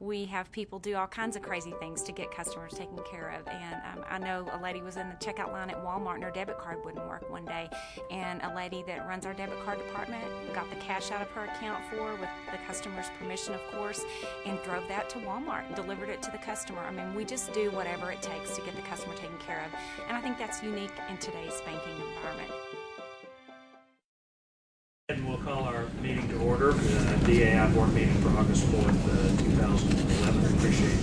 we have people do all kinds of crazy things to get customers taken care of. And I know a lady was in the checkout line at Walmart and her debit card wouldn't work one day, and a lady that runs our debit card department got the cash out of her account for her with the customer's permission, of course, and drove that to Walmart and delivered it to the customer. I mean, we just do whatever it takes to get the customer taken care of, and I think that's unique in today's banking environment. And we'll call our meeting to order, the DAI board meeting for August 4th, 2011. I appreciate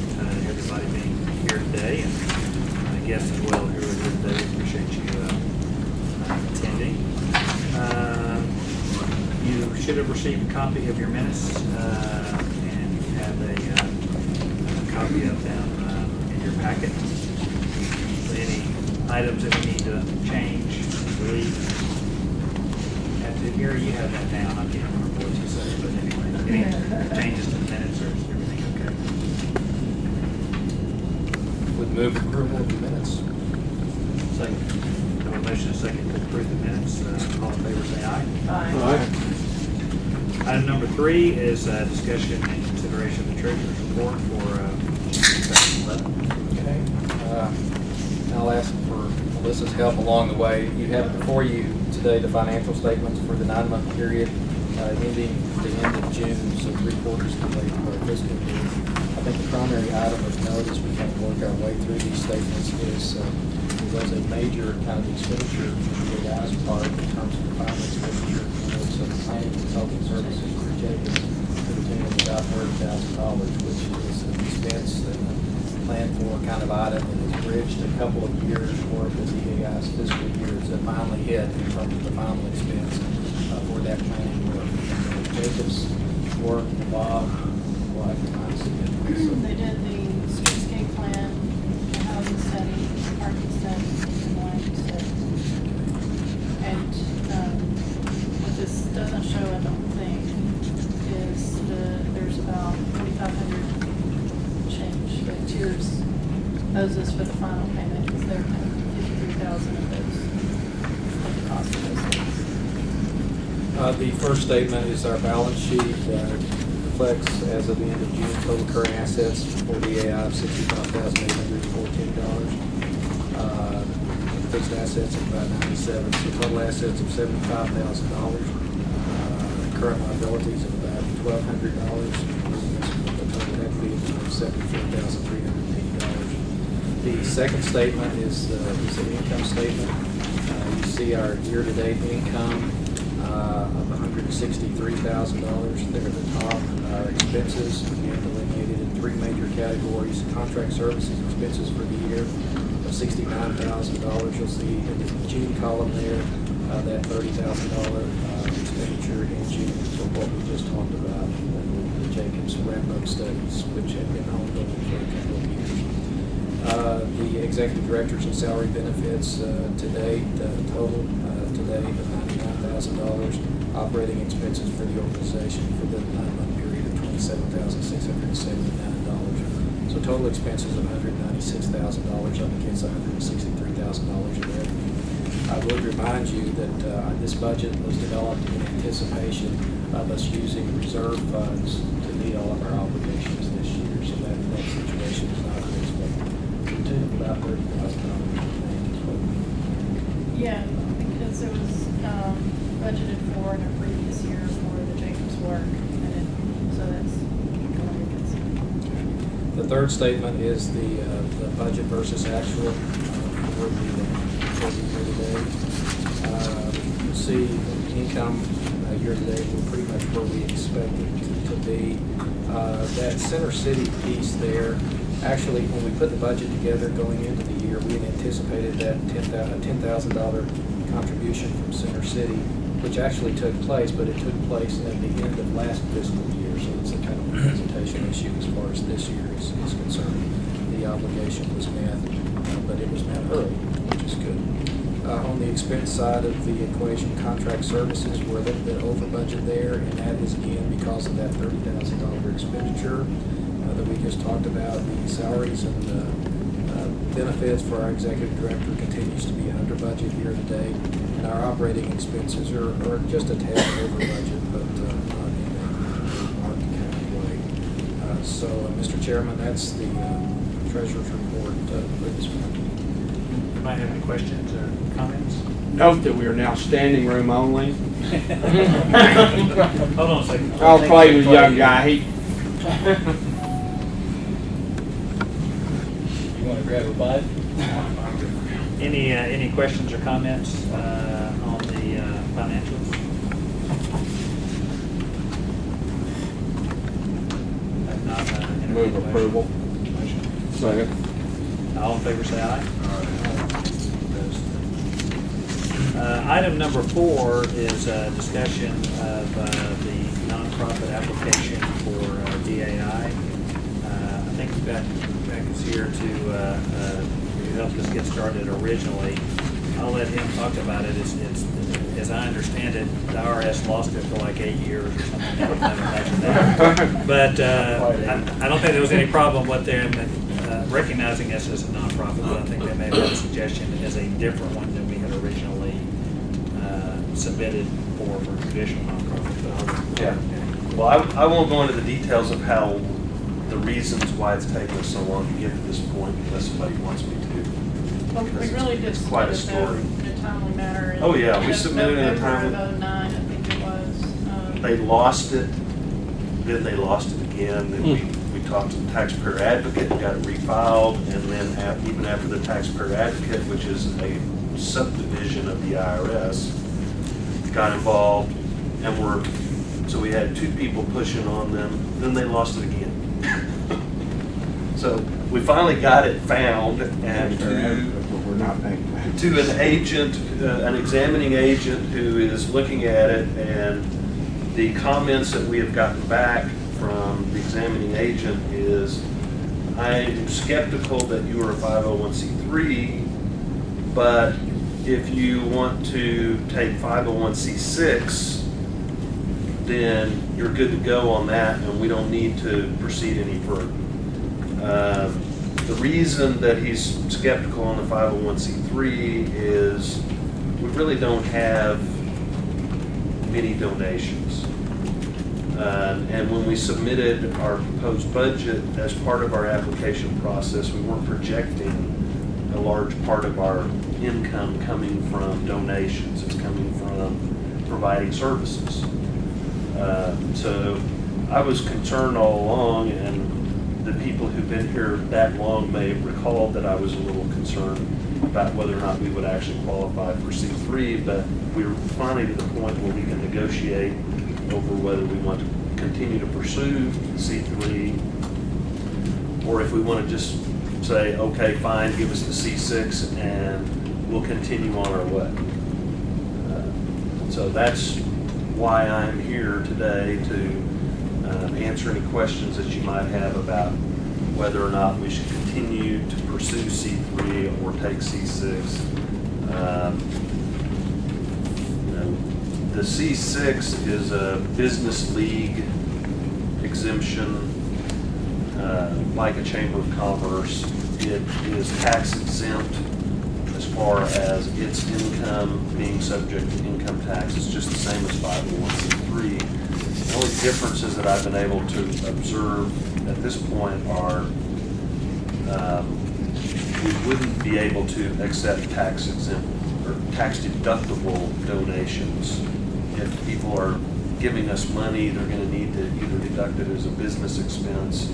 everybody being here today, and guests as well who are here today. Appreciate you attending. You should have received a copy of your minutes, and you have a copy of them in your packet. Any items that we need to change, delete? Here, you have that down. I can't remember what you said, but anyway, any changes to the minutes, or is everything okay? Would move approval of the minutes. Second. I have a motion and a second to approve the minutes. All in favor, say aye. Aye. Item number 3 is discussion and consideration of the treasurer's report for 2011. Okay. I'll ask for Melissa's help along the way. You have before you today the financial statements for the 9-month period ending the end of June, so 3/4 complete of our fiscal year. I think the primary item of note as we kind of work our way through these statements is there was a major kind of expenditure in the DAI's part in terms of the final expenditure towards planning and consulting services for Jacobs to the tune of about $30,000, which is an expense and planned for kind of item that has bridged a couple of years worth of the DAI's fiscal years that finally hit in terms of the final expense for that planning work. Jacob's work involved what kinds of They did the streetscape plan, the housing study, parking study, and lighting study. And what this doesn't show, I don't think, is there's about 4,500 change that Tiers owes us for the final payment, because they're paying 53,000 of those, of the cost of those things. The first statement is our balance sheet. Reflects as of the end of June total current assets for DAI of $65,814. Fixed assets of about $97,000. So total assets of $75,000. Current liabilities of about $1,200. The total equity of $74,380. The second statement is an income statement. You see our year-to-date income of $163,000 there at the top. Our expenses, again, delineated in 3 major categories. Contract services expenses for the year of $69,000. You'll see in the June column there that $30,000 expenditure in June for what we just talked about, the Jacobs wrap-up studies, which have been ongoing for a couple of years. The executive directors and salary benefits to date, total today of $99,000. Operating expenses for the organization for the 9-month period of $27,679. So total expenses of $196,000 up against $163,000 in revenue. I would remind you that this budget was developed in anticipation of us using reserve funds to meet all of our obligations this year. So that situation is not expected to the tune of about $30,000. Yeah, because it was budgeted for in a previous year for the Jacobs work, and so that's going to consider. The third statement is the budget versus actual for the year to date. You'll see income year to date we're pretty much where we expected to be. That Center City piece there, actually, when we put the budget together going into the year, we had anticipated that $10,000 contribution from Center City, which actually took place, but it took place at the end of last fiscal year, so it's a kind of a presentation issue as far as this year is concerned. The obligation was met, but it was met early, which is good. On the expense side of the equation, contract services, we're a little bit over budget there, and that is again because of that $30,000 expenditure that we just talked about. The salaries and benefits for our executive director continues to be under budget here today, and our operating expenses are just a tad over budget, but not in a marked kind of way. So, Mr. Chairman, that's the treasurer's report for this morning. Anybody have any questions or comments? Note that we are now standing room only. Hold on a second. I'll play with young guy. You want to grab a bite? Any questions or comments on the financials? If not, entertain Move a motion. approval. Second. All in favor, say aye. Item number 4 is a discussion of the nonprofit application for DAI. I think we've got Rebecca's here to help us get started originally. I'll let him talk about it. As I understand it, the IRS lost it for like 8 years or something. I can't imagine that. But I don't think there was any problem with them recognizing us as a nonprofit, but I think they may have had a suggestion as a different one than we had originally submitted for traditional nonprofit. Yeah. Well, I won't go into the details of how the reasons why it's taken us so long to get to this point, unless somebody wants me to. Well, we really did It's quite a submit it, though, story. in a timely manner. Oh, yeah, we submitted in a November timely- of 09, I think it was. They lost it, then they lost it again, then we talked to the taxpayer advocate and got it refiled, and then even after the taxpayer advocate, which is a subdivision of the IRS, got involved, and so we had 2 people pushing on them, then they lost it again. So we finally got it found, and We're not paying that. to an agent, an examining agent who is looking at it, and the comments that we have gotten back from the examining agent is, I'm skeptical that you are a 501c3, but if you want to take 501c6, then you're good to go on that, and we don't need to proceed any further. The reason that he's skeptical on the 501c3 is we really don't have many donations. And when we submitted our proposed budget as part of our application process, we weren't projecting a large part of our income coming from donations. It's coming from providing services. So I was concerned all along, and the people who've been here that long may have recalled that I was a little concerned about whether or not we would actually qualify for C3, but we're finally to the point where we can negotiate over whether we want to continue to pursue C3, or if we want to just say, okay, fine, give us the C6 and we'll continue on our way. So that's why I'm here today, to answer any questions that you might have about whether or not we should continue to pursue C3 or take C6. The C6 is a business league exemption, like a chamber of commerce. It is tax exempt as far as its income being subject to income tax. It's just the same as 501c3. The only differences that I've been able to observe at this point are we wouldn't be able to accept tax exempt or tax deductible donations. If people are giving us money, they're going to need to either deduct it as a business expense,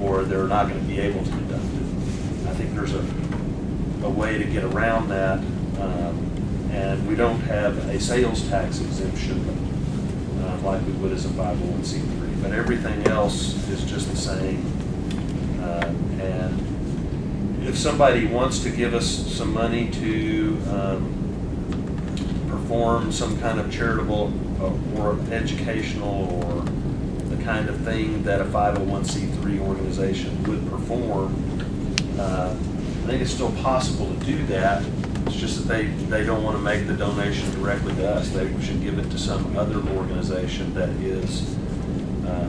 or they're not going to be able to deduct it. I think there's a way to get around that, and we don't have a sales tax exemption like we would as a 501c3, but everything else is just the same. And if somebody wants to give us some money to perform some kind of charitable or educational or the kind of thing that a 501c3 organization would perform, I think it's still possible to do that. It's just that they don't want to make the donation directly to us. They should give it to some other organization that is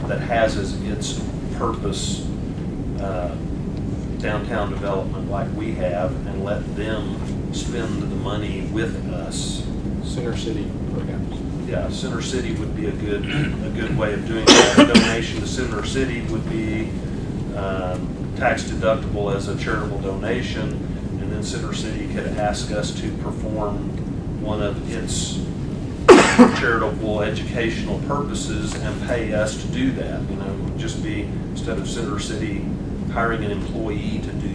that has as its purpose downtown development like we have, and let them spend the money with us. Center City programs. Yeah, Center City would be a good way of doing that. A donation to Center City would be tax deductible as a charitable donation, and then Center City could ask us to perform one of its charitable educational purposes and pay us to do that. You know, it would just be, instead of Center City hiring an employee to do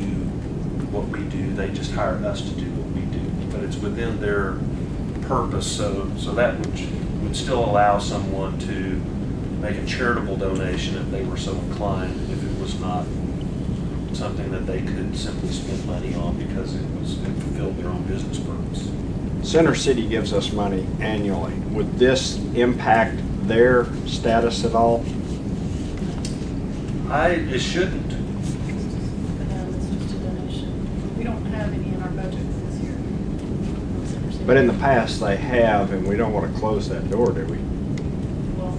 what we do, they just hire us to do what we do. But it's within their purpose, so that would still allow someone to make a charitable donation if they were so inclined, if it was not something that they could simply spend money on because it fulfilled their own business purpose. Center City gives us money annually. Would this impact their status at all? It shouldn't. It's just a donation. We don't have any in our budget for this year. from Center City. But in the past, they have, and we don't want to close that door, do we? Well,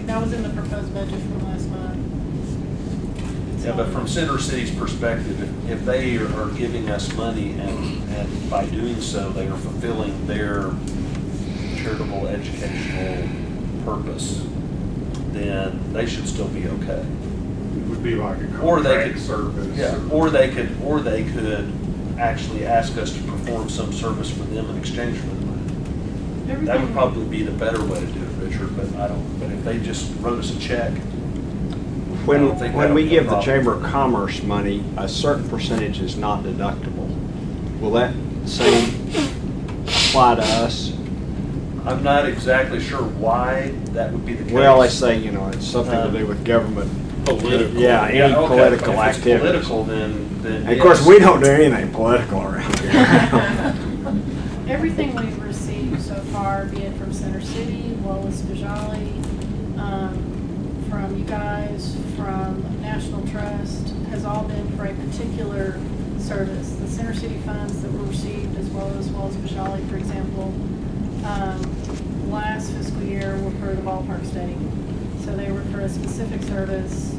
that was in the proposed budget from last month. Yeah, but from Center City's perspective, if they are giving us money and by doing so, they are fulfilling their charitable educational purpose, then they should still be okay. It would be like a Or they contract could, service. yeah, or they could actually ask us to perform some service for them in exchange for the money. That would Everything- probably be the better way to do it, Richard, but but if they just wrote us a check, I don't think When that'll we be a give the problem. Chamber of Commerce money, a certain percentage is not deductible. Will that same apply to us? I'm not exactly sure why that would be the case. Well, they say, you know, it's something to do with government. Political. Yeah, any okay, political if it's activity. political, then And of course, yes. we don't do anything political around here. Everything we've received so far, be it from Center City, Wallace Bajali, from you guys, from National Trust, has all been for a particular service. The Center City funds that were received, as well as Wallace Bajali, for example, last fiscal year were for the ballpark study. So they were for a specific service.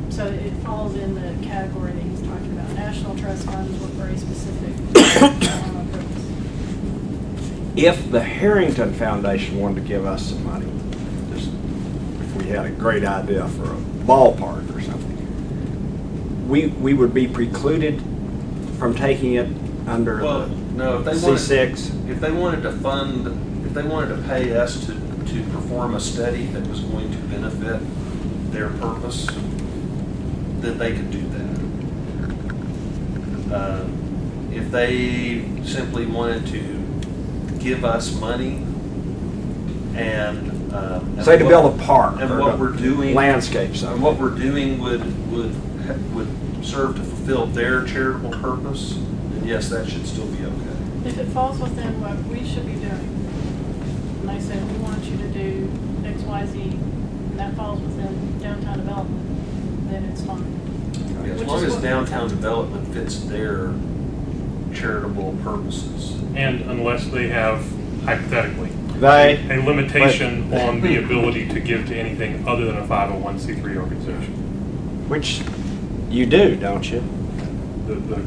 So it falls in the category that he's talking about. National Trust funds were for a specific purpose. If the Harrington Foundation wanted to give us some money, just if we had a great idea for a ballpark or something, we would be precluded from taking it under Well, no, the if they wanted, C6. if they wanted to pay us to perform a study that was going to benefit their purpose, then they could do that. If they simply wanted to give us money and Say to build a park and or what to we're doing, landscape and something. what we're doing would serve to fulfill their charitable purpose, then yes, that should still be okay. If it falls within what we should be doing, and they say, we want you to do X, Y, Z, and that falls within downtown development, then it's fine. As Which long is as what- downtown development fits their charitable purposes. And unless they have, hypothetically, They, a limitation on the ability to give to anything other than a 501c3 organization. which you do, don't you? The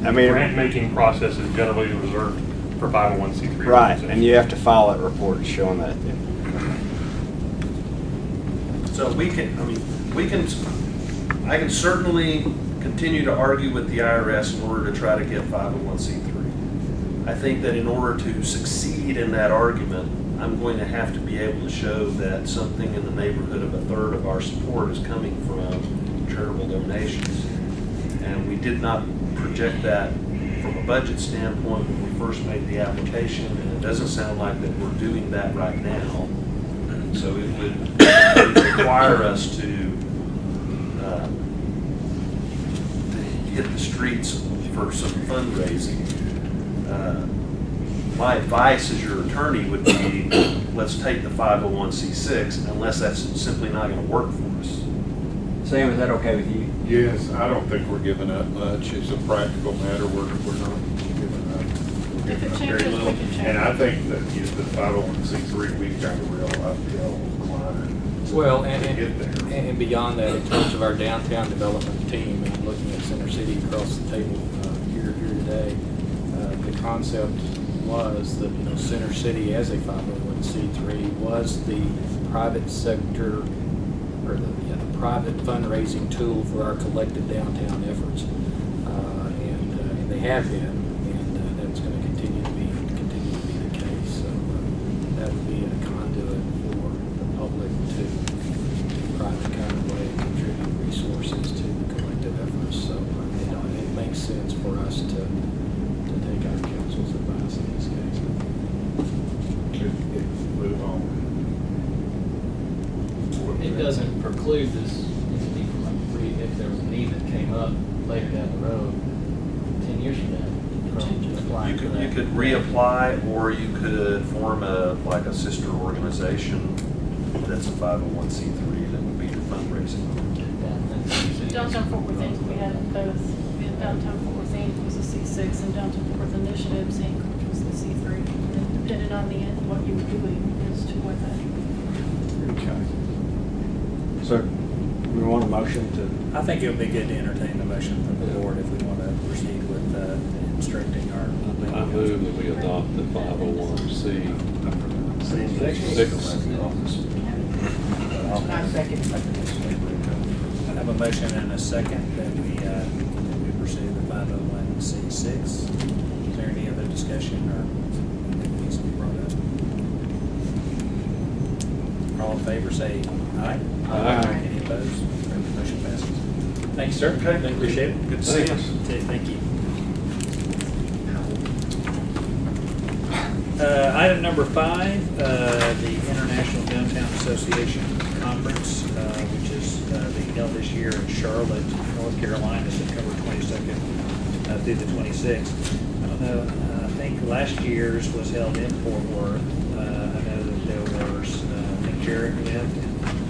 I mean- grant-making process is generally reserved for 501c3 Right, organizations. and you have to file that report showing that. So I can certainly continue to argue with the IRS in order to try to get 501c3. I think that in order to succeed in that argument, I'm going to have to be able to show that something in the neighborhood of a third of our support is coming from charitable donations. And we did not project that from a budget standpoint when we first made the application, and it doesn't sound like that we're doing that right now. So it would require us to hit the streets for some fundraising. My advice as your attorney would be, let's take the 501c6, unless that's simply not going to work for us. Sam, is that okay with you? Yes, I don't think we're giving up much. It's a practical matter. We're not giving up. We're If giving it up changes, very we little. can change And I it. think that the 501c3, we've got a real uphill climb Well, to get there. and beyond that, in terms of our downtown development team, and I'm looking at Center City across the table here today, the concept was that, Center City as a 501c3 was the private sector, or the private fundraising tool for our collective downtown efforts. And they have been, and that's going to continue to be the case. So that would be a conduit for the public to private kind of way contribute resources to the collective efforts. So it makes sense for us to take our council's advice in these cases. Move on. It doesn't preclude this entity from, if there was a need that came up later down the road, 10 years from now, from applying for that. You could reapply, or you could form a sister organization that's a 501c3 that would be your fundraising. Downtown Fort Worth Inc., we had both. We had Downtown Fort Worth Inc. was a C6 and Downtown Fort Worth Initiatives Inc., which was the C3. And then depending on the end, what you were doing as to what that. Okay. So we want a motion to, I think it would be good to entertain the motion from the board if we want to proceed with instructing our. I move that we adopt the 501c. I have a motion and a second that we pursue the 501c6. Is there any other discussion or anything needs to be brought up? All in favor say aye. Aye. Any opposed? Motion passes. Thank you, sir. Okay. Appreciate it. Good to see you. Thank you. Item number 5, the International Downtown Association Conference, which is being held this year in Charlotte, North Carolina, September 22nd through the 26th. I don't know, I think last year's was held in Fort Worth. I know that there was, I think Jared went, and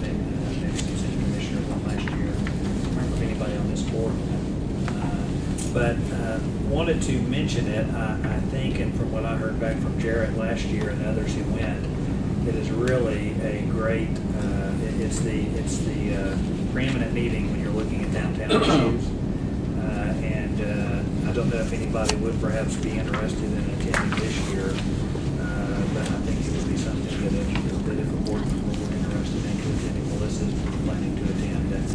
maybe some city commissioners on last year. I don't remember if anybody on this board went. But wanted to mention it, I think, and from what I heard back from Jarrett last year and others who went, it is really a great, it's the preeminent meeting when you're looking at downtown issues. And I don't know if anybody would perhaps be interested in attending this year, but I think it would be something that if a board member were interested in attending, Melissa's planning to attend, that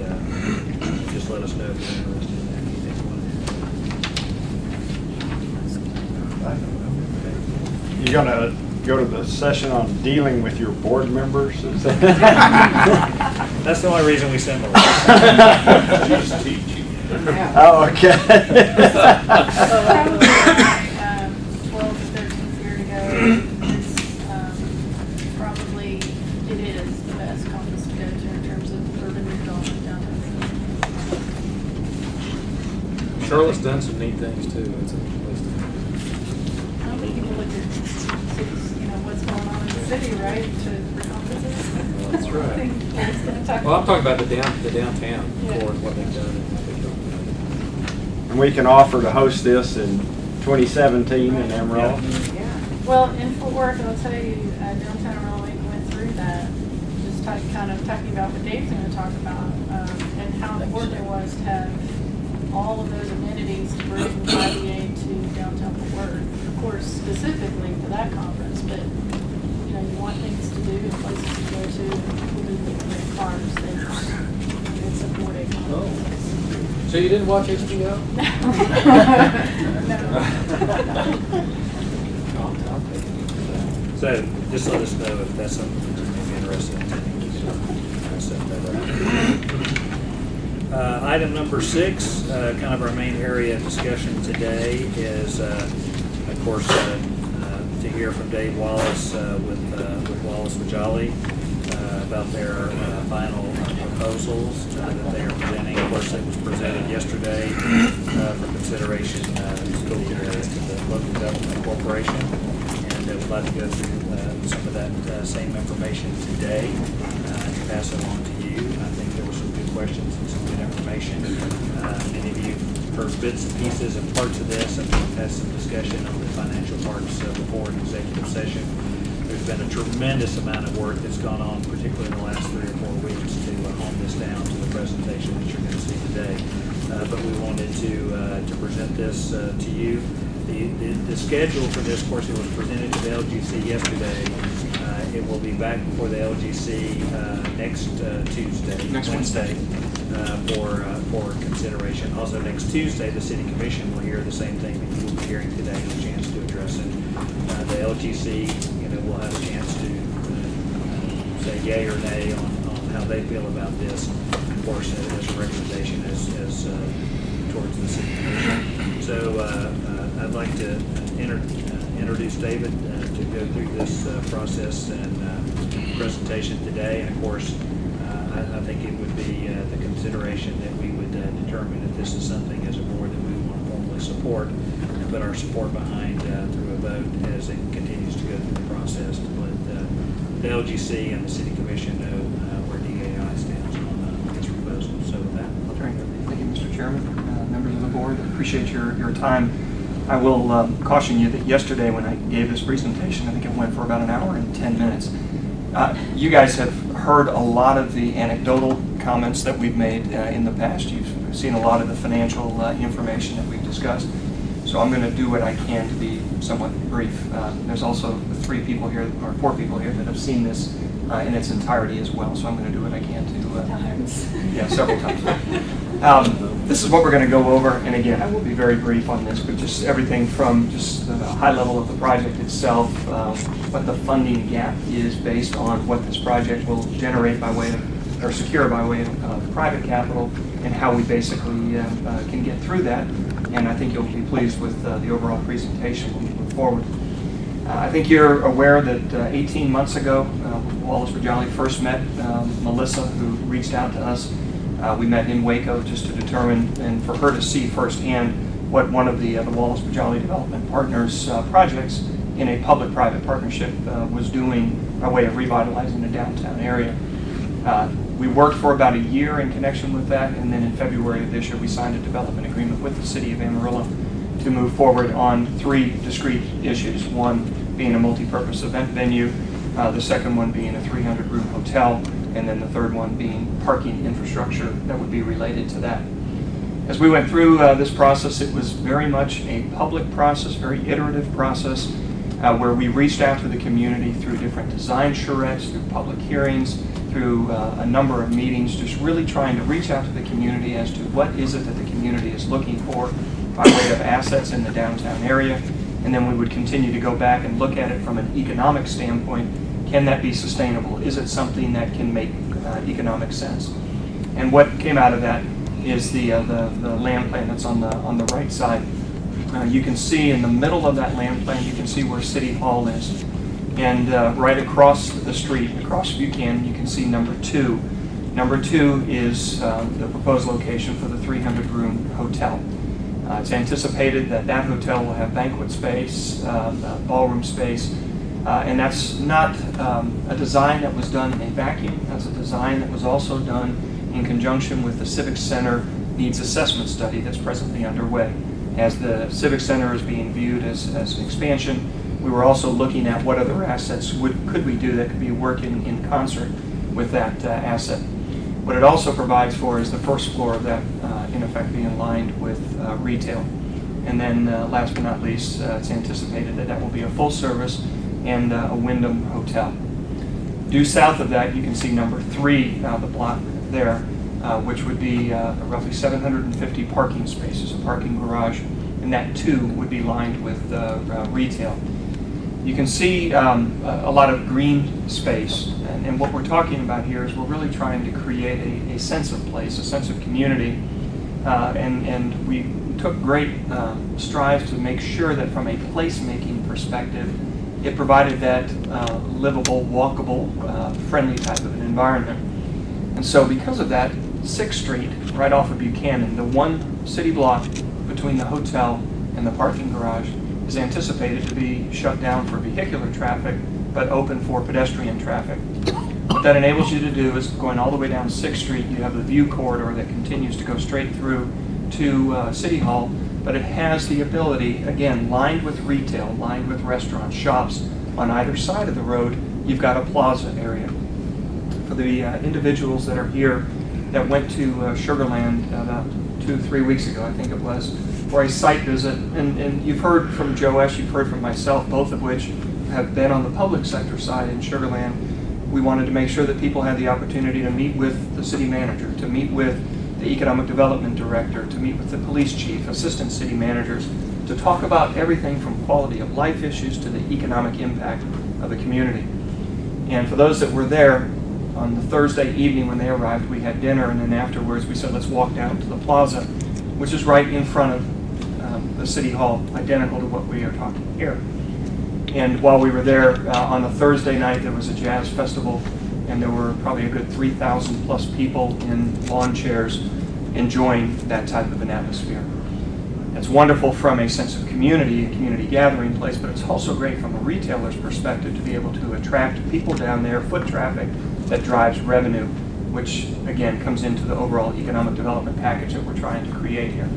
just let us know if you're interested in that. you're gonna go to the session on dealing with your board members? Is that- That's the only reason we send them. She's teaching. Oh, okay. Probably my 12th to 13th year to go. It's probably, it is the best conference to go to in terms of urban redevelopment downtown. Charlotte's done some neat things too. It's a place to go. I don't think people look at what's going on in the city, right, for conferences. That's right. Well, I'm talking about the downtown core and what they've done and what they've done. And we can offer to host this in 2017 in Amarillo. Well, in Fort Worth, I'll tell you, Downtown Amarillo went through that, just kind of talking about what Dave's going to talk about, and how important it was to have all of those amenities to bring IBA to downtown Fort Worth. Of course, specifically for that conference, but you want things to do and places to go to, and people do great cars. It's a 4-day conference. So you didn't watch HBO? So just let us know if that's something that you may be interested in. I'll set that up. Item number 6, kind of our main area of discussion today is, of course, to hear from Dave Wallace with Wallace Vajali about their final proposals that they are presenting. Of course, it was presented yesterday for consideration to the local government corporation, and we'd like to go through some of that same information today and pass it on to you. I think there were some good questions and some good information. Many of you heard bits and pieces and parts of this, and we've had some discussion on the financial parts before an executive session. There's been a tremendous amount of work that's gone on, particularly in the last 3 or 4 weeks, to hone this down to the presentation that you're going to see today. But we wanted to present this to you. The schedule for this, of course, it was presented to the LGC yesterday. It will be back before the LGC next Tuesday, Next Wednesday, for consideration. Also, next Tuesday, the City Commission will hear the same thing that you will be hearing today, a chance to address it. The LGC, will have a chance to say yay or nay on how they feel about this. Of course, as a recommendation as towards the City Commission. So I'd like to introduce David to go through this process and presentation today. And of course, I think it would be the consideration that we would determine if this is something as a board that we want to formally support and put our support behind through a vote as it continues to go through the process to let the LGC and the City Commission know where DAI stands on this proposal. So with that, I'll turn it over. Thank you, Mr. Chairman, members of the board. I appreciate your time. I will caution you that yesterday when I gave this presentation, I think it went for about an hour and 10 minutes. You guys have heard a lot of the anecdotal comments that we've made in the past. You've seen a lot of the financial information that we've discussed. So I'm going to do what I can to be somewhat brief. There's also 4 people here that have seen this in its entirety as well. So I'm going to do what I can to. Yeah, several times. This is what we're going to go over, and again, I will be very brief on this, but just everything from just the high level of the project itself, what the funding gap is based on what this project will generate by way of, or secure by way of private capital, and how we basically can get through that. And I think you'll be pleased with the overall presentation when we move forward. I think you're aware that 18 months ago, Wallace Bajali first met Melissa, who reached out to us. We met in Waco just to determine and for her to see firsthand what one of the Wallace Bajali Development Partners projects in a public-private partnership was doing by way of revitalizing the downtown area. We worked for about a year in connection with that, and then in February of this year we signed a development agreement with the City of Amarillo to move forward on 3 discrete issues, one being a multi-purpose event venue, the second one being a 300-room hotel, and then the third one being parking infrastructure that would be related to that. As we went through this process, it was very much a public process, very iterative process, where we reached out to the community through different design charrettes, through public hearings, through a number of meetings, just really trying to reach out to the community as to what is it that the community is looking for by way of assets in the downtown area. And then we would continue to go back and look at it from an economic standpoint. Can that be sustainable? Is it something that can make economic sense? And what came out of that is the land plan that's on the right side. You can see in the middle of that land plan, you can see where City Hall is. And right across the street, across Buchanan, you can see number 2. Number 2 is the proposed location for the 300-room hotel. It's anticipated that that hotel will have banquet space, ballroom space, and that's not a design that was done in a vacuum. That's a design that was also done in conjunction with the Civic Center Needs Assessment Study that's presently underway. As the Civic Center is being viewed as an expansion, we were also looking at what other assets could we do that could be working in concert with that asset. What it also provides for is the first floor of that, in effect, being lined with retail. And then last but not least, it's anticipated that that will be a full service and a Wyndham hotel. Due south of that, you can see number 3, the block there, which would be roughly 750 parking spaces, a parking garage, and that too would be lined with retail. You can see a lot of green space, and what we're talking about here is we're really trying to create a sense of place, a sense of community, and we took great strides to make sure that from a placemaking perspective, it provided that livable, walkable, friendly type of an environment. And so because of that, 6th Street, right off of Buchanan, the one city block between the hotel and the parking garage, is anticipated to be shut down for vehicular traffic, but open for pedestrian traffic. What that enables you to do is going all the way down 6th Street, you have the view corridor that continues to go straight through to City Hall, but it has the ability, again, lined with retail, lined with restaurants, shops on either side of the road. You've got a plaza area. For the individuals that are here that went to Sugar Land about 2-3 weeks ago, I think it was, for a site visit. And you've heard from Joe Esch, you've heard from myself, both of which have been on the public sector side in Sugar Land. We wanted to make sure that people had the opportunity to meet with the city manager, to meet with the economic development director, to meet with the police chief, assistant city managers, to talk about everything from quality of life issues to the economic impact of the community. And for those that were there, on the Thursday evening when they arrived, we had dinner, and then afterwards we said, let's walk down to the plaza, which is right in front of the City Hall, identical to what we are talking here. And while we were there on a Thursday night, there was a jazz festival, and there were probably a good 3,000 plus people in lawn chairs enjoying that type of an atmosphere. It's wonderful from a sense of community, a community gathering place, but it's also great from a retailer's perspective to be able to attract people down there, foot traffic that drives revenue, which again comes into the overall economic development package that we're trying to create here.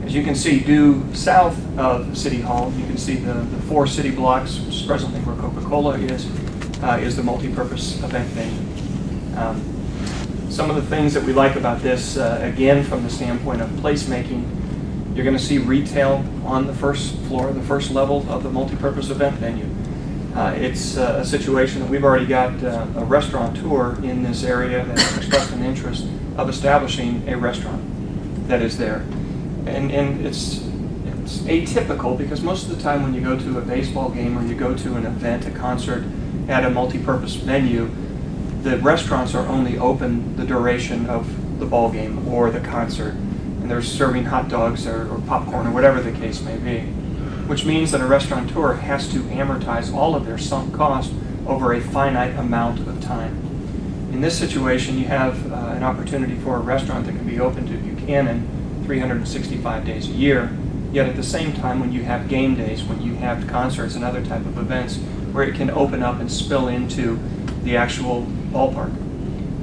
As you can see, due south of City Hall, you can see the 4 city blocks, which is presently where Coca-Cola is the multi-purpose event venue. Some of the things that we like about this, again, from the standpoint of placemaking, you're going to see retail on the first floor, the first level of the multi-purpose event venue. It's a situation that we've already got a restaurateur in this area that has expressed an interest of establishing a restaurant that is there. And it's atypical because most of the time when you go to a baseball game or you go to an event, a concert at a multi-purpose venue, the restaurants are only open the duration of the ball game or the concert. And they're serving hot dogs or popcorn or whatever the case may be, which means that a restaurateur has to amortize all of their sunk cost over a finite amount of time. In this situation, you have an opportunity for a restaurant that can be open to Buchanan 365 days a year, yet at the same time when you have game days, when you have concerts and other type of events, where it can open up and spill into the actual ballpark.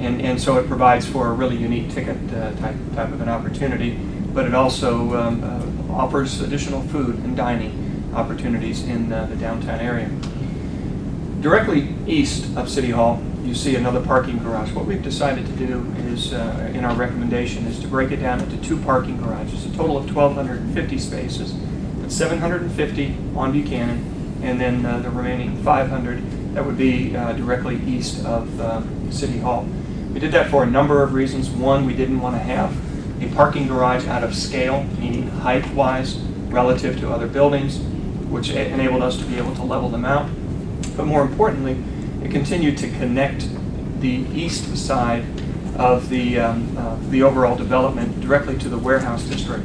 And so it provides for a really unique ticket type of an opportunity, but it also offers additional food and dining opportunities in the downtown area. Directly east of City Hall, you see another parking garage. What we've decided to do is, in our recommendation, is to break it down into 2 parking garages, a total of 1,250 spaces, but 750 on Buchanan, and then the remaining 500 that would be directly east of City Hall. We did that for a number of reasons. One, we didn't want to have a parking garage out of scale, meaning height-wise, relative to other buildings, which enabled us to be able to level them out. But more importantly, it continued to connect the east side of the overall development directly to the warehouse district.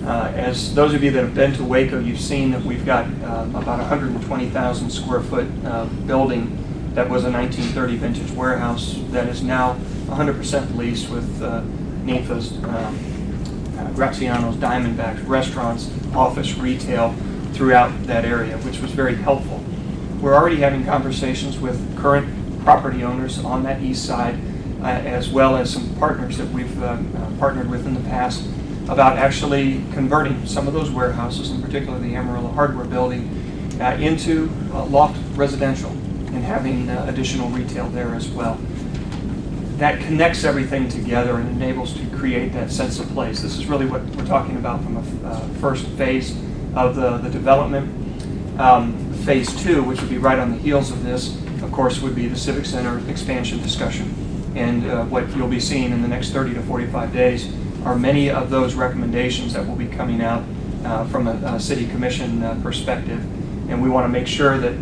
As those of you that have been to Waco, you've seen that we've got about 120,000 square foot building that was a 1930 vintage warehouse that is now 100% leased with NEFA's, Graziano's, Diamondbacks, restaurants, office, retail throughout that area, which was very helpful. We're already having conversations with current property owners on that east side, as well as some partners that we've partnered with in the past about actually converting some of those warehouses, in particular the Amarillo hardware building, into loft residential and having additional retail there as well. That connects everything together and enables to create that sense of place. This is really what we're talking about from a first phase of the development. Phase 2, which would be right on the heels of this, of course, would be the Civic Center expansion discussion. And what you'll be seeing in the next 30 to 45 days are many of those recommendations that will be coming out from a city commission perspective. And we want to make sure that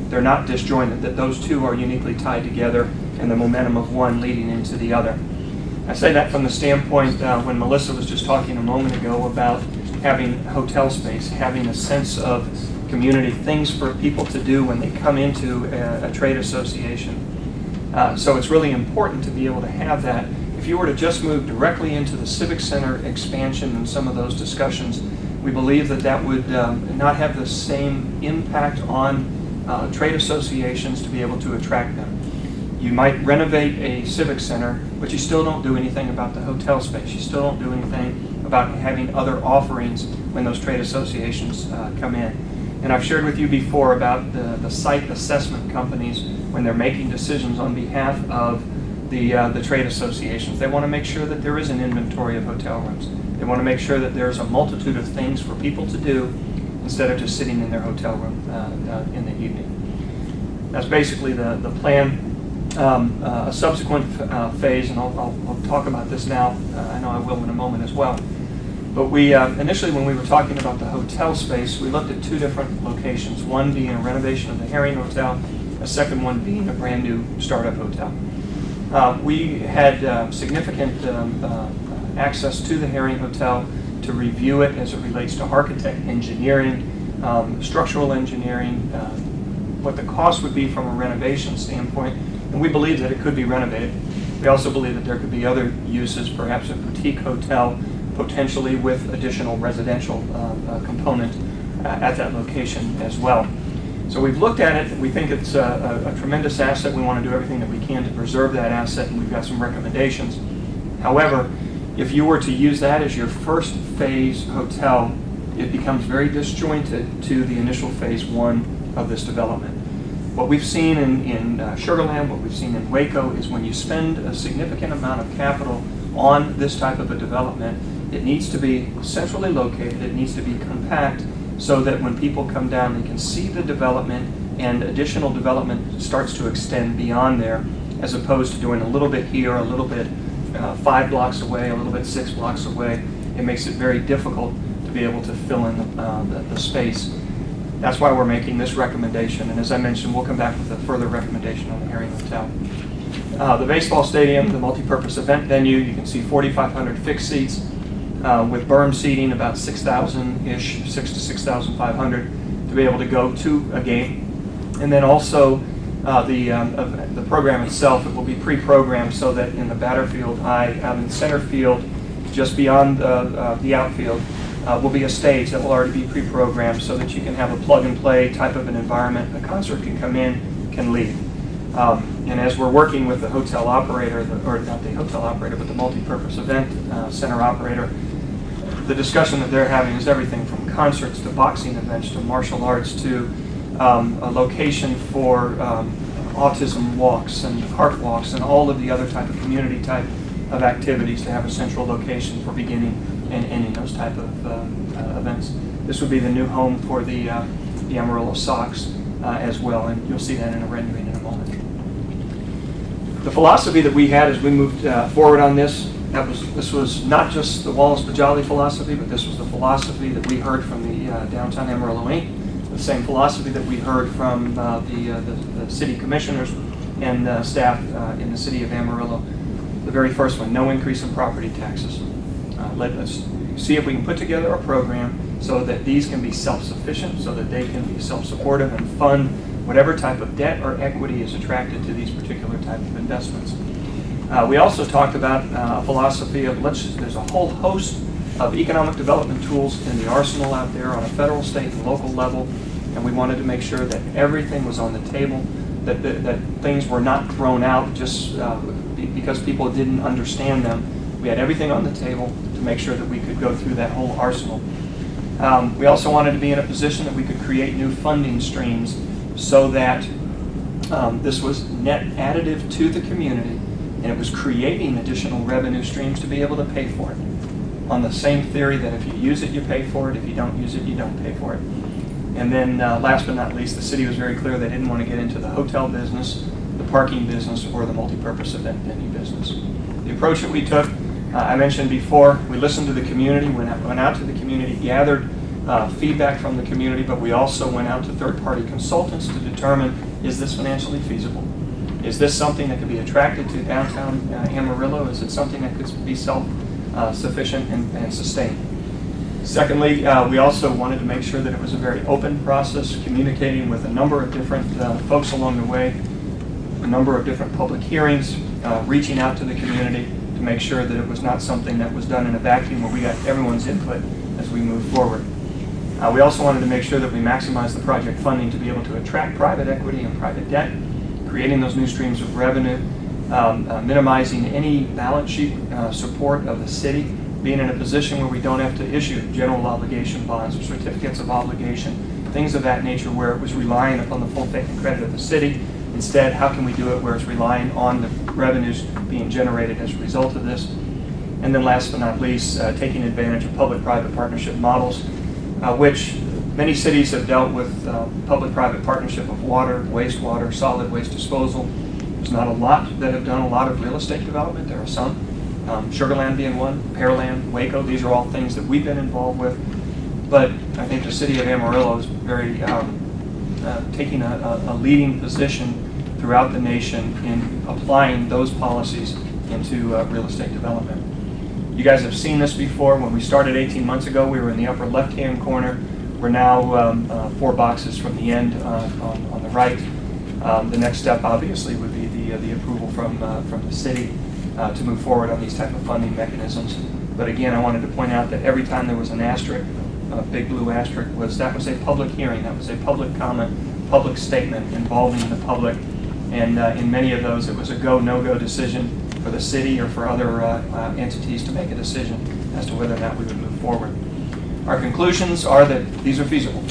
they're not disjointed, that those two are uniquely tied together and the momentum of one leading into the other. I say that from the standpoint when Melissa was just talking a moment ago about having hotel space, having a sense of community, things for people to do when they come into a trade association. So it's really important to be able to have that. If you were to just move directly into the Civic Center expansion and some of those discussions, we believe that that would not have the same impact on trade associations to be able to attract them. You might renovate a Civic Center, but you still don't do anything about the hotel space. You still don't do anything about having other offerings when those trade associations come in. And I've shared with you before about the site assessment companies when they're making decisions on behalf of the trade associations. They want to make sure that there is an inventory of hotel rooms. They want to make sure that there's a multitude of things for people to do instead of just sitting in their hotel room in the evening. That's basically the plan. A subsequent phase, and I'll talk about this now. I know I will in a moment as well. But we initially, when we were talking about the hotel space, we looked at two different locations, one being a renovation of the Herring Hotel, a second one being a brand new startup hotel. We had significant access to the Herring Hotel to review it as it relates to architect, engineering, structural engineering, what the cost would be from a renovation standpoint, and we believe that it could be renovated. We also believe that there could be other uses, perhaps a boutique hotel, potentially with additional residential component at that location as well. So we've looked at it. We think it's a tremendous asset. We want to do everything that we can to preserve that asset, and we've got some recommendations. However, if you were to use that as your first phase hotel, it becomes very disjointed to the initial phase one of this development. What we've seen in Sugar Land, what we've seen in Waco, is when you spend a significant amount of capital on this type of a development, it needs to be centrally located, it needs to be compact, so that when people come down, they can see the development and additional development starts to extend beyond there, as opposed to doing a little bit here, a little bit 5 blocks away, a little bit 6 blocks away. It makes it very difficult to be able to fill in the space. That's why we're making this recommendation, and as I mentioned, we'll come back with a further recommendation on the Herring Hotel. The baseball stadium, the multi-purpose event venue, you can see 4,500 fixed seats, with berm seating about 6,000-ish, 6 to 6,500 to be able to go to a game. And then also the program itself, it will be pre-programmed so that in the batter field high, out in the center field, just beyond the outfield, will be a stage that will already be pre-programmed so that you can have a plug-and-play type of an environment. A concert can come in, can leave. And as we're working with the hotel operator, or not the hotel operator, but the multi-purpose event center operator, the discussion that they're having is everything from concerts to boxing events to martial arts to a location for autism walks and heart walks and all of the other type of community type of activities, to have a central location for beginning and ending those type of events. This would be the new home for the Amarillo Sox as well, and you'll see that in a rendering in a moment. The philosophy that we had as we moved forward on this, this was not just the Wallace Bajali philosophy, but this was the philosophy that we heard from the Downtown Amarillo Inc., the same philosophy that we heard from the city commissioners and staff in the city of Amarillo. The very first one, no increase in property taxes. Let us see if we can put together a program so that these can be self-sufficient, so that they can be self-supportive and fund whatever type of debt or equity is attracted to these particular type of investments. We also talked about a philosophy of there's a whole host of economic development tools in the arsenal out there on a federal, state, and local level, and we wanted to make sure that everything was on the table, that things were not thrown out just because people didn't understand them. We had everything on the table to make sure that we could go through that whole arsenal. We also wanted to be in a position that we could create new funding streams so that this was net additive to the community, and it was creating additional revenue streams to be able to pay for it. On the same theory that if you use it, you pay for it. If you don't use it, you don't pay for it. And then last but not least, the city was very clear they didn't want to get into the hotel business, the parking business, or the multi-purpose event venue business. The approach that we took, I mentioned before, we listened to the community, went out to the community, gathered feedback from the community, but we also went out to third-party consultants to determine, is this financially feasible? Is this something that could be attracted to downtown Amarillo? Is it something that could be self-sufficient and sustained? Secondly, we also wanted to make sure that it was a very open process, communicating with a number of different folks along the way, a number of different public hearings, reaching out to the community to make sure that it was not something that was done in a vacuum, where we got everyone's input as we move forward. We also wanted to make sure that we maximize the project funding to be able to attract private equity and private debt, creating those new streams of revenue, minimizing any balance sheet support of the city, being in a position where we don't have to issue general obligation bonds or certificates of obligation, things of that nature, where it was relying upon the full faith and credit of the city. Instead, how can we do it where it's relying on the revenues being generated as a result of this? And then last but not least, taking advantage of public-private partnership models, which many cities have dealt with public-private partnership of water, wastewater, solid waste disposal. There's not a lot that have done a lot of real estate development. There are some. Sugarland being one, Pearland, Waco, these are all things that we've been involved with. But I think the city of Amarillo is very taking a leading position throughout the nation in applying those policies into real estate development. You guys have seen this before. When we started 18 months ago, we were in the upper left-hand corner. We're now 4 boxes from the end on the right. The next step, obviously, would be the approval from the city to move forward on these type of funding mechanisms. But again, I wanted to point out that every time there was an asterisk, a big blue asterisk, that was a public hearing, that was a public comment, public statement involving the public. And in many of those, it was a go, no-go decision for the city or for other entities to make a decision as to whether or not we would move forward. Our conclusions are that these are feasible,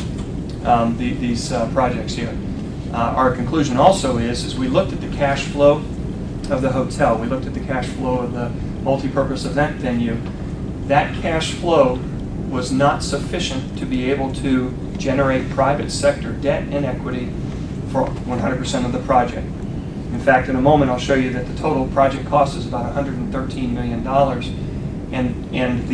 these projects here. Our conclusion also is we looked at the cash flow of the hotel, we looked at the cash flow of the multi-purpose event venue. That cash flow was not sufficient to be able to generate private sector debt and equity for 100% of the project. In fact, in a moment, I'll show you that the total project cost is about $113 million, and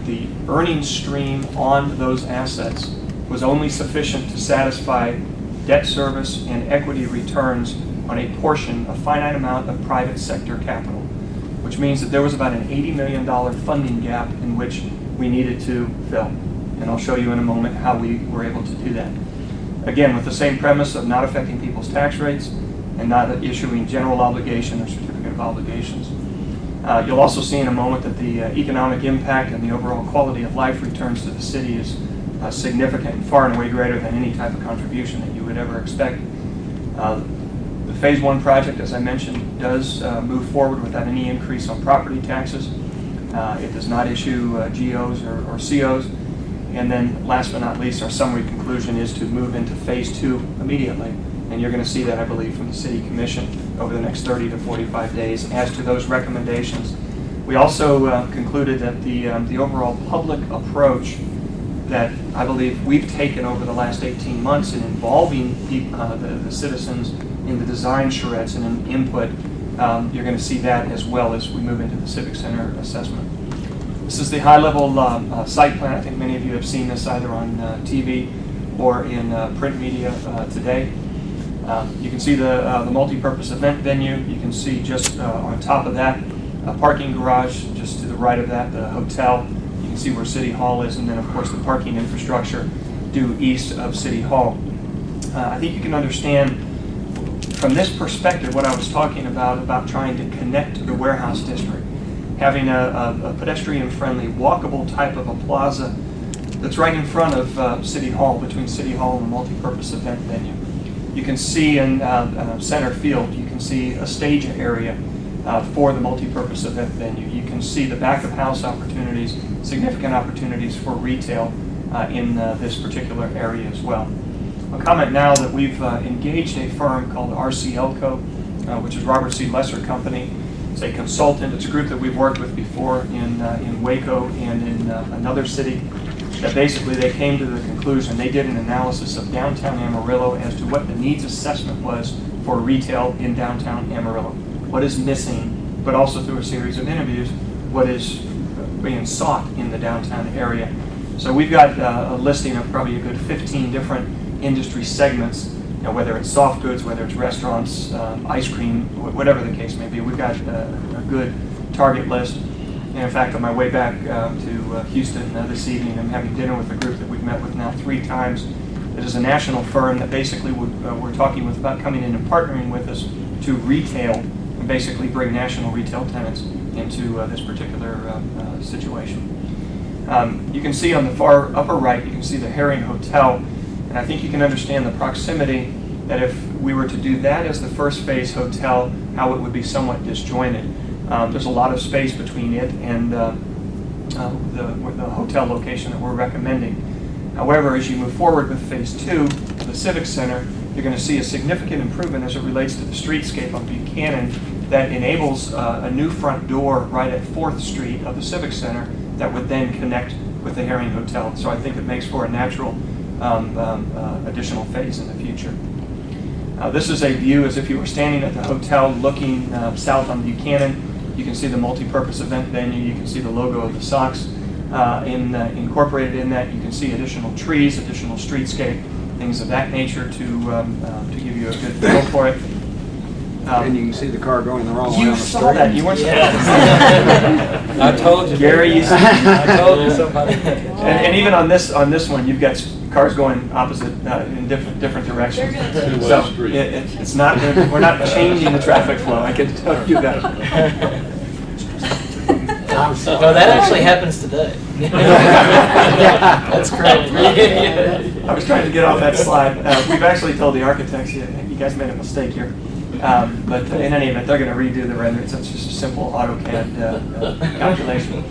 the earnings stream on those assets was only sufficient to satisfy debt service and equity returns on a portion, a finite amount of private sector capital, which means that there was about an $80 million funding gap in which we needed to fill. And I'll show you in a moment how we were able to do that. Again, with the same premise of not affecting people's tax rates and not issuing general obligation or certificate of obligations. You'll also see in a moment that the economic impact and the overall quality of life returns to the city is significant and far and away greater than any type of contribution that you would ever expect. The Phase 1 project, as I mentioned, does move forward without any increase on property taxes. It does not issue GOs or COs. And then last but not least, our summary conclusion is to move into Phase 2 immediately. And you're going to see that, I believe, from the City Commission over the next 30 to 45 days as to those recommendations. We also concluded that the overall public approach that I believe we've taken over the last 18 months in involving the citizens in the design charrettes and in input, you're going to see that as well as we move into the Civic Center assessment. This is the high-level site plan. I think many of you have seen this either on TV or in print media today. You can see the multi-purpose event venue. You can see just on top of that a parking garage, just to the right of that, the hotel. You can see where City Hall is, and then of course the parking infrastructure due east of City Hall. I think you can understand from this perspective what I was talking about trying to connect to the warehouse district. Having a pedestrian-friendly, walkable type of a plaza that's right in front of City Hall, between City Hall and the multi-purpose event venue. You can see in center field, you can see a stage area for the multi-purpose event venue. You can see the back of house opportunities, significant opportunities for retail in this particular area as well. I'll comment now that we've engaged a firm called RCLco, which is Robert C. Lesser Company. It's a consultant. It's a group that we've worked with before in Waco and in another city. That basically they came to the conclusion, they did an analysis of downtown Amarillo as to what the needs assessment was for retail in downtown Amarillo. What is missing, but also through a series of interviews, what is being sought in the downtown area. So we've got a listing of probably a good 15 different industry segments, whether it's soft goods, whether it's restaurants, ice cream, whatever the case may be. We've got a good target list. And in fact, on my way back to Houston this evening, I'm having dinner with a group that we've met with now 3 times. It is a national firm that basically we're talking with about coming in and partnering with us to retail and basically bring national retail tenants into this particular situation. You can see on the far upper right, you can see the Herring Hotel. And I think you can understand the proximity that if we were to do that as the first phase hotel, how it would be somewhat disjointed. There's a lot of space between it and the hotel location that we're recommending. However, as you move forward with phase 2, the Civic Center, you're going to see a significant improvement as it relates to the streetscape on Buchanan that enables a new front door right at 4th Street of the Civic Center that would then connect with the Herring Hotel. So I think it makes for a natural additional phase in the future. This is a view as if you were standing at the hotel looking south on Buchanan. You can see the multi-purpose event venue. You can see the logo of the Sox incorporated in that. You can see additional trees, additional streetscape, things of that nature to give you a good feel for it. And you can see the car going the wrong way on You the saw street. that. You weren't Yeah. I told you, Gary, you see. I told you somebody. And even on this one, you've got cars going opposite in different directions. They're So Two-way street. it's not. We're not changing the traffic flow. I can tell you that. No, that actually happens today. That's correct. I was trying to get off that slide. We've actually told the architects, you guys made a mistake here. But in any event, they're going to redo the renderings. It's just a simple AutoCAD calculation.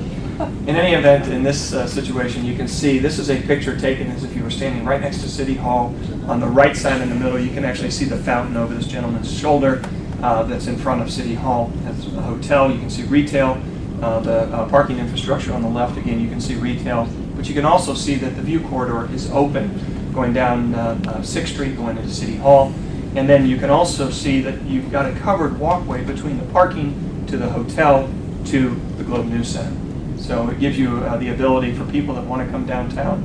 In any event, in this situation, you can see this is a picture taken as if you were standing right next to City Hall. On the right side in the middle, you can actually see the fountain over this gentleman's shoulder that's in front of City Hall. That's a hotel. You can see retail. The parking infrastructure on the left, again, you can see retail. But you can also see that the view corridor is open going down 6th Street, going into City Hall. And then you can also see that you've got a covered walkway between the parking to the hotel to the Globe News Center. So it gives you the ability for people that want to come downtown,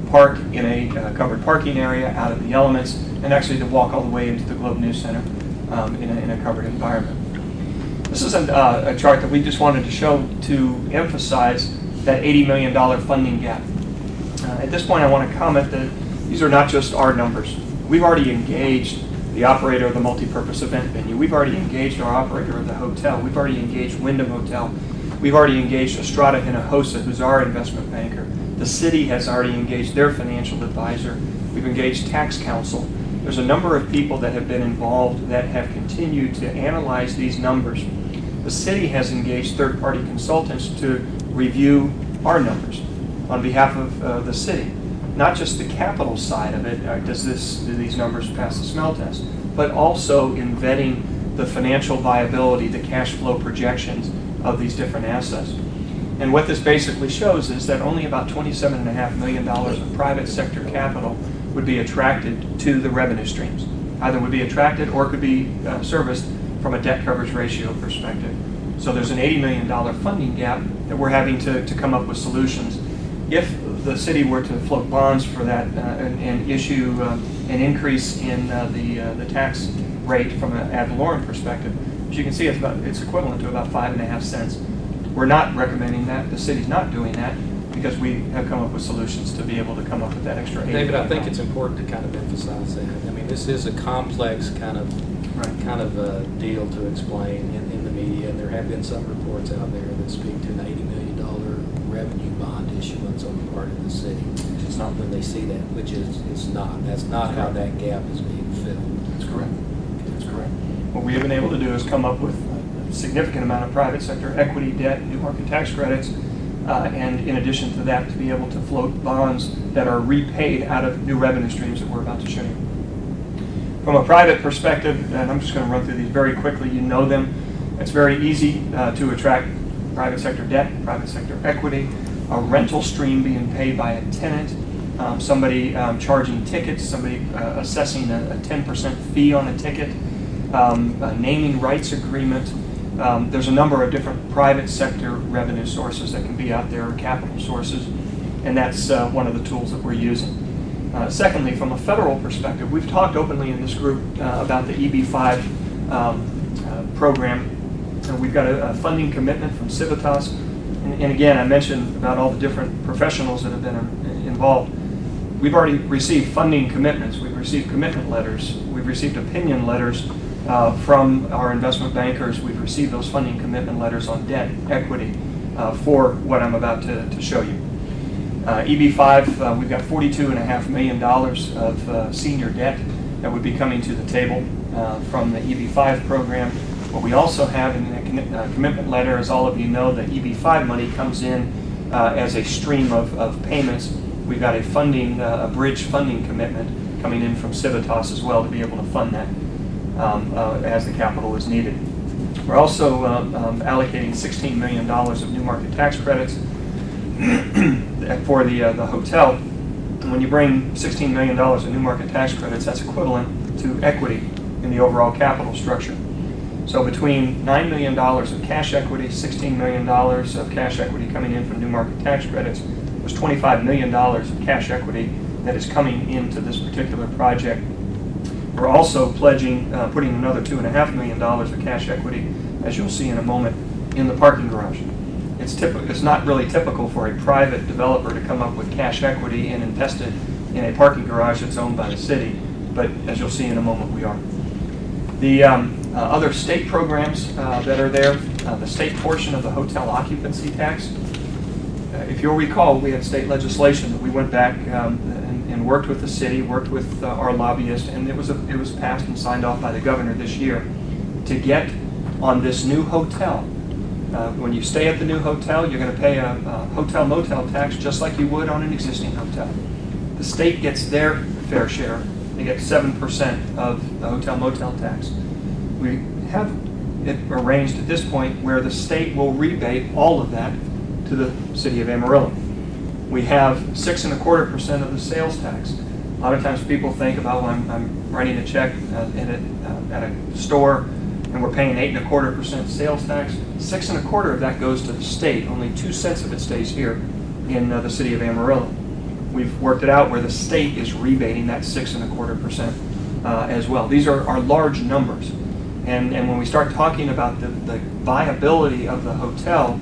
park in a covered parking area out of the elements, and actually to walk all the way into the Globe News Center in a covered environment. This is a chart that we just wanted to show to emphasize that $80 million funding gap. At this point, I want to comment that these are not just our numbers. We've already engaged the operator of the multi-purpose event venue. We've already engaged our operator of the hotel. We've already engaged Wyndham Hotel. We've already engaged Estrada Hinojosa, who's our investment banker. The city has already engaged their financial advisor. We've engaged tax counsel. There's a number of people that have been involved that have continued to analyze these numbers. The city has engaged third-party consultants to review our numbers on behalf of the city. Not just the capital side of it, do these numbers pass the smell test, but also in vetting the financial viability, the cash flow projections of these different assets. And what this basically shows is that only about $27.5 million of private sector capital would be attracted to the revenue streams. Either would be attracted or could be serviced from a debt coverage ratio perspective. So there's an $80 million funding gap that we're having to come up with solutions. If the city were to float bonds for that and issue an increase in the tax rate from an ad valorem perspective, as you can see, it's equivalent to about 5.5 cents. We're not recommending that. The city's not doing that because we have come up with solutions to be able to come up with that extra $80 million. David, I think it's important to kind of emphasize that. I mean, this is a complex kind of deal to explain in the media, and there have been some reports out there that speak to an $80 million revenue bond issuance on the part of the city. It's not when they see that, which is it's not. That's not how that gap is being filled. That's correct. That's correct. What we have been able to do is come up with a significant amount of private sector equity, debt, new market tax credits, and in addition to that, to be able to float bonds that are repaid out of new revenue streams that we're about to show you. From a private perspective, and I'm just going to run through these very quickly, you know them. It's very easy to attract private sector debt, private sector equity, a rental stream being paid by a tenant, somebody charging tickets, somebody assessing a 10% fee on a ticket, a naming rights agreement. There's a number of different private sector revenue sources that can be out there, capital sources, and that's one of the tools that we're using. Secondly, from a federal perspective, we've talked openly in this group about the EB5 program. We've got a funding commitment from Civitas. And again, I mentioned about all the different professionals that have been involved. We've already received funding commitments. We've received commitment letters. We've received opinion letters from our investment bankers. We've received those funding commitment letters on debt, equity, for what I'm about to show you. EB5, we've got $42.5 million of senior debt that would be coming to the table from the EB5 program. What we also have in the commitment letter, as all of you know, the EB5 money comes in as a stream of payments. We've got a bridge funding commitment coming in from Civitas as well to be able to fund that as the capital is needed. We're also allocating $16 million of new market tax credits for the hotel. And when you bring $16 million of new market tax credits, that's equivalent to equity in the overall capital structure. So between $9 million of cash equity, $16 million of cash equity coming in from new market tax credits, there's $25 million of cash equity that is coming into this particular project. We're also pledging, putting another $2.5 million of cash equity, as you'll see in a moment, in the parking garage. It's not really typical for a private developer to come up with cash equity and invest it in a parking garage that's owned by the city, but as you'll see in a moment, we are. The other state programs that are there, the state portion of the hotel occupancy tax. If you'll recall, we had state legislation that we went back and worked with the city, worked with our lobbyist, and it was passed and signed off by the governor this year to get on this new hotel. When you stay at the new hotel, you're going to pay a hotel motel tax just like you would on an existing hotel. The state gets their fair share. They get 7% of the hotel motel tax. We have it arranged at this point where the state will rebate all of that to the city of Amarillo. We have 6.25% of the sales tax. A lot of times people think about when I'm writing a check at a store and we're paying 8.25% sales tax. 6.25% of that goes to the state. Only 2 cents of it stays here in the city of Amarillo. We've worked it out where the state is rebating that 6.25% as well. These are large numbers. And when we start talking about the viability of the hotel,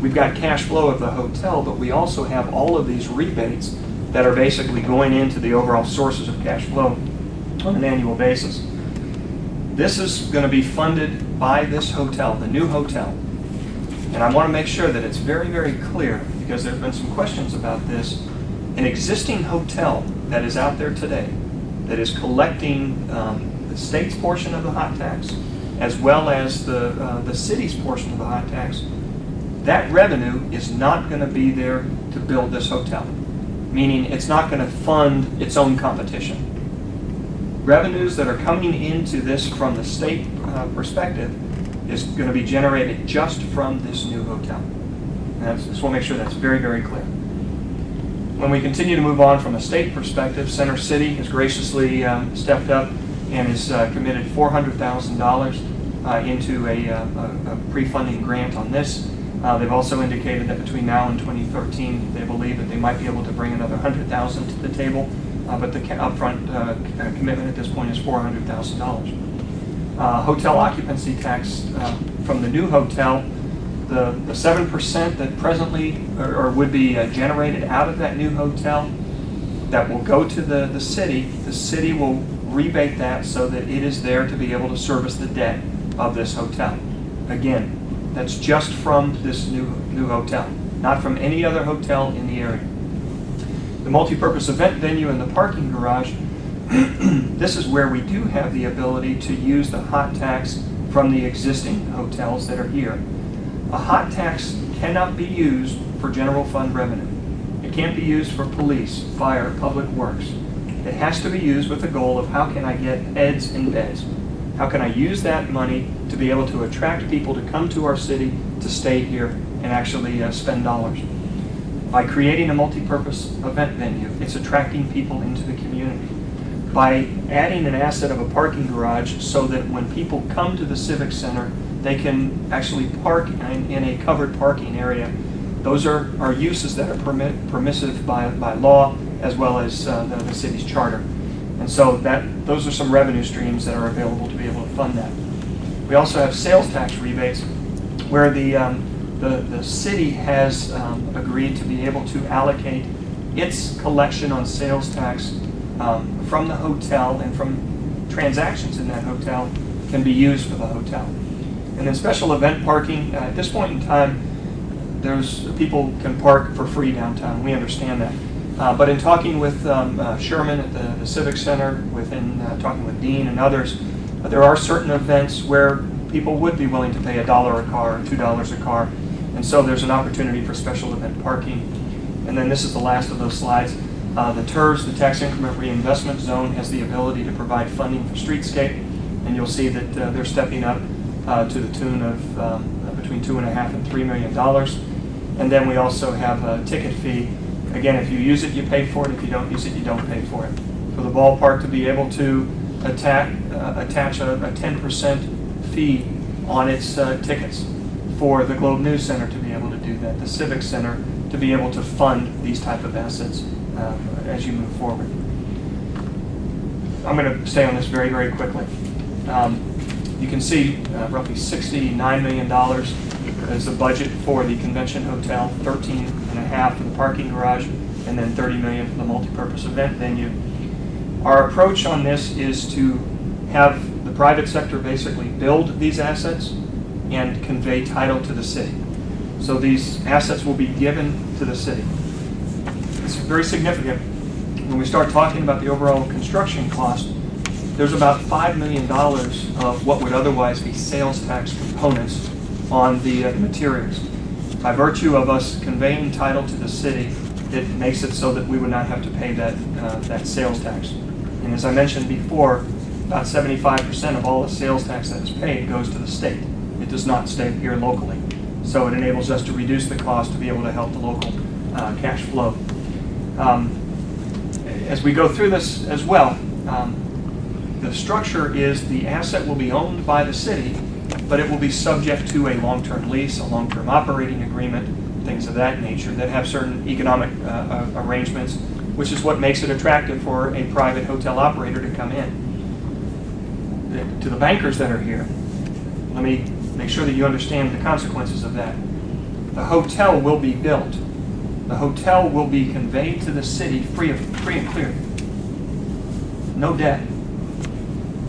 we've got cash flow of the hotel, but we also have all of these rebates that are basically going into the overall sources of cash flow on an annual basis. This is going to be funded by this hotel, the new hotel. And I want to make sure that it's very, very clear, because there have been some questions about this. An existing hotel that is out there today that is collecting the state's portion of the hot tax as well as the city's portion of the hot tax, that revenue is not going to be there to build this hotel, meaning it's not going to fund its own competition. Revenues that are coming into this from the state perspective is going to be generated just from this new hotel. And I just want to make sure that's very, very clear. When we continue to move on from a state perspective, Center City has graciously stepped up and has committed $400,000 into a pre-funding grant on this. They've also indicated that between now and 2013, they believe that they might be able to bring another $100,000 to the table, but the upfront commitment at this point is $400,000. Hotel occupancy tax from the new hotel, the 7% that presently or would be generated out of that new hotel that will go to the city will rebate that so that it is there to be able to service the debt of this hotel. Again, that's just from this new hotel, not from any other hotel in the area. The multi-purpose event venue and the parking garage, this is where we do have the ability to use the hot tax from the existing hotels that are here. A hot tax cannot be used for general fund revenue. It can't be used for police, fire, public works. It has to be used with the goal of how can I get heads in beds? How can I use that money to be able to attract people to come to our city, to stay here, and actually spend dollars? By creating a multi-purpose event venue, it's attracting people into the community. By adding an asset of a parking garage so that when people come to the Civic Center, they can actually park in a covered parking area. Those are uses that are permissive by law as well as the city's charter. And so those are some revenue streams that are available to be able to fund that. We also have sales tax rebates where the city has agreed to be able to allocate its collection on sales tax from the hotel and from transactions in that hotel can be used for the hotel. And then special event parking, at this point in time, people can park for free downtown. We understand that. But in talking with Sherman at the Civic Center, talking with Dean and others, there are certain events where people would be willing to pay $1 a car or $2 a car. And so there's an opportunity for special event parking. And then this is the last of those slides. The TIRZ, the Tax Increment Reinvestment Zone, has the ability to provide funding for streetscape, and you'll see that they're stepping up to the tune of between $2.5 and $3 million. And then we also have a ticket fee. Again, if you use it, you pay for it. If you don't use it, you don't pay for it. For the ballpark to be able to attach a 10% fee on its tickets, for the Globe News Center to be able to do that, the Civic Center to be able to fund these type of assets as you move forward. I'm going to stay on this very, very quickly. You can see roughly $69 million is the budget for the convention hotel, $13.5 for the parking garage, and then $30 million for the multipurpose event venue. Our approach on this is to have the private sector basically build these assets and convey title to the city. So these assets will be given to the city. It's very significant. When we start talking about the overall construction cost, there's about $5 million of what would otherwise be sales tax components on the materials. By virtue of us conveying title to the city, it makes it so that we would not have to pay that sales tax. And as I mentioned before, about 75% of all the sales tax that is paid goes to the state. It does not stay here locally. So it enables us to reduce the cost to be able to help the local cash flow. As we go through this as well, the structure is the asset will be owned by the city, but it will be subject to a long-term lease, a long-term operating agreement, things of that nature that have certain economic arrangements, which is what makes it attractive for a private hotel operator to come in. To the bankers that are here, let me make sure that you understand the consequences of that. The hotel will be built. The hotel will be conveyed to the city free and clear. No debt.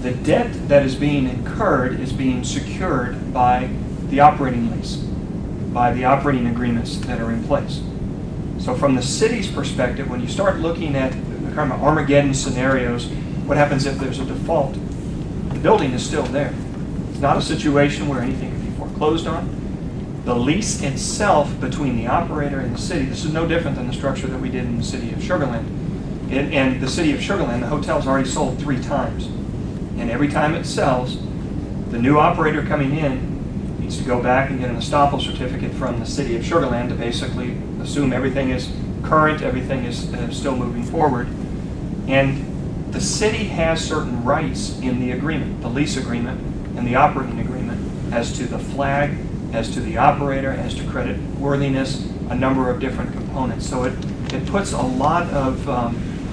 The debt that is being incurred is being secured by the operating lease, by the operating agreements that are in place. So from the city's perspective, when you start looking at the kind of Armageddon scenarios, what happens if there's a default? The building is still there. It's not a situation where anything can be foreclosed on. The lease itself between the operator and the city, this is no different than the structure that we did in the city of Sugar Land. In the city of Sugar Land, the hotel's already sold 3 times. And every time it sells, the new operator coming in needs to go back and get an estoppel certificate from the city of Sugar Land to basically assume everything is current, everything is still moving forward. And the city has certain rights in the agreement, the lease agreement and the operating agreement, as to the flag, as to the operator, as to credit worthiness, a number of different components. So it puts a lot of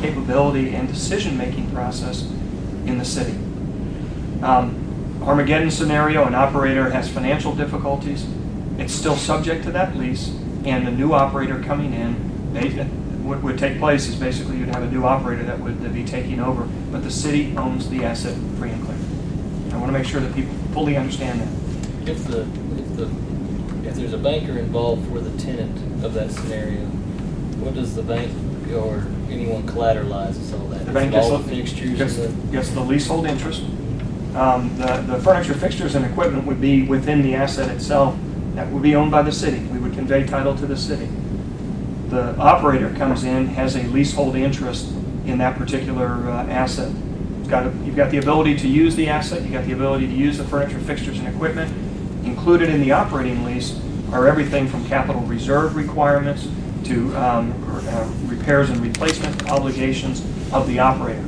capability and decision-making process in the city. Armageddon scenario, an operator has financial difficulties, it's still subject to that lease, and the new operator coming in, what would take place is basically you'd have a new operator that would be taking over, but the city owns the asset free and clear. I want to make sure that people fully understand that. If there's a banker involved for the tenant of that scenario, what does the bank or anyone collateralize all that? The bank all the fixtures. Gets the leasehold interest. The furniture, fixtures, and equipment would be within the asset itself. That would be owned by the city. We would convey title to the city. The operator comes in, has a leasehold interest in that particular asset. You've got the ability to use the asset. You've got the ability to use the furniture, fixtures, and equipment. Included in the operating lease are everything from capital reserve requirements to repairs and replacement obligations of the operator.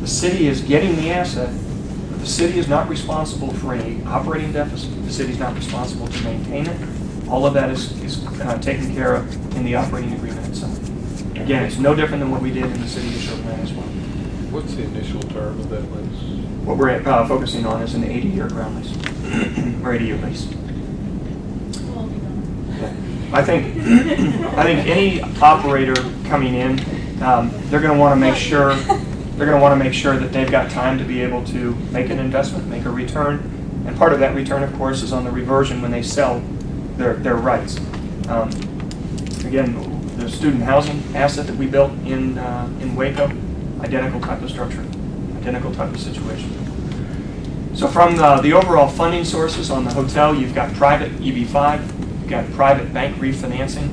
The city is getting the asset, but the city is not responsible for any operating deficit. The city is not responsible to maintain it. All of that is taken care of in the operating agreement itself. Again, it's no different than what we did in the city of Sugar Land as well. What's the initial term of that lease? What we're focusing on is an 80-year ground lease, or 80-year lease. I think any operator coming in, they're going to want to make sure that they've got time to be able to make an investment, make a return, and part of that return, of course, is on the reversion when they sell their rights. Again, the student housing asset that we built in Waco, identical type of structure, identical type of situation. So from the overall funding sources on the hotel, you've got private EB-5, you've got private bank refinancing.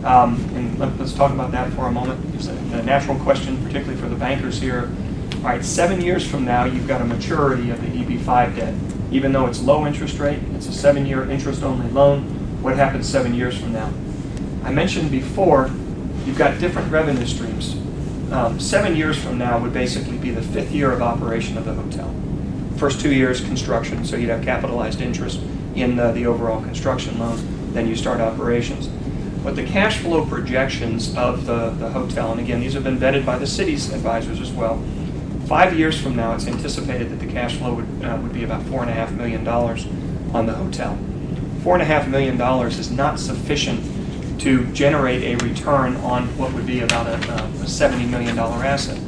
And let's talk about that for a moment. It's a natural question, particularly for the bankers here. All right, 7 years from now, you've got a maturity of the EB5 debt. Even though it's low interest rate, it's a 7-year interest-only loan. What happens 7 years from now? I mentioned before, you've got different revenue streams. 7 years from now would basically be the 5th year of operation of the hotel. First 2 years, construction, so you'd have capitalized interest in the overall construction loan. Then you start operations. But the cash flow projections of the hotel, and again, these have been vetted by the city's advisors as well. 5 years from now, it's anticipated that the cash flow would be about $4.5 million on the hotel. $4.5 million is not sufficient to generate a return on what would be about a $70 million asset.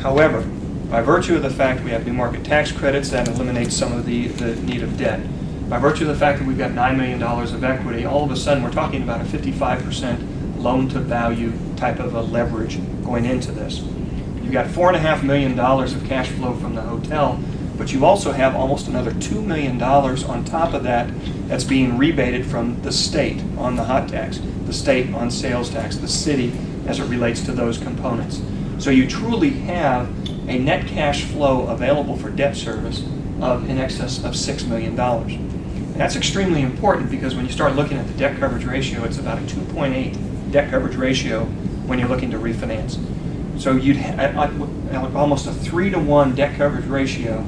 However, by virtue of the fact we have new market tax credits, that eliminates some of the need of debt. By virtue of the fact that we've got $9 million of equity, all of a sudden we're talking about a 55% loan-to-value type of a leverage going into this. You've got $4.5 million of cash flow from the hotel, but you also have almost another $2 million on top of that that's being rebated from the state on the hot tax, the state on sales tax, the city as it relates to those components. So you truly have a net cash flow available for debt service of in excess of $6 million. And that's extremely important because when you start looking at the debt coverage ratio, it's about a 2.8 debt coverage ratio when you're looking to refinance. So you'd have almost a 3-to-1 debt coverage ratio.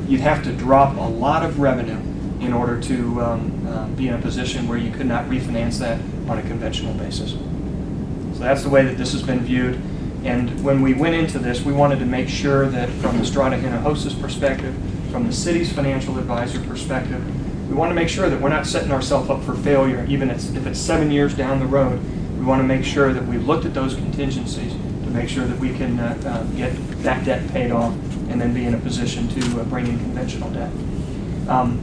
You'd have to drop a lot of revenue in order to be in a position where you could not refinance that on a conventional basis. So that's the way that this has been viewed. And when we went into this, we wanted to make sure that from the Strata Hinojosa's perspective, from the city's financial advisor perspective, we want to make sure that we're not setting ourselves up for failure, even if it's 7 years down the road. We want to make sure that we've looked at those contingencies to make sure that we can get that debt paid off and then be in a position to bring in conventional debt.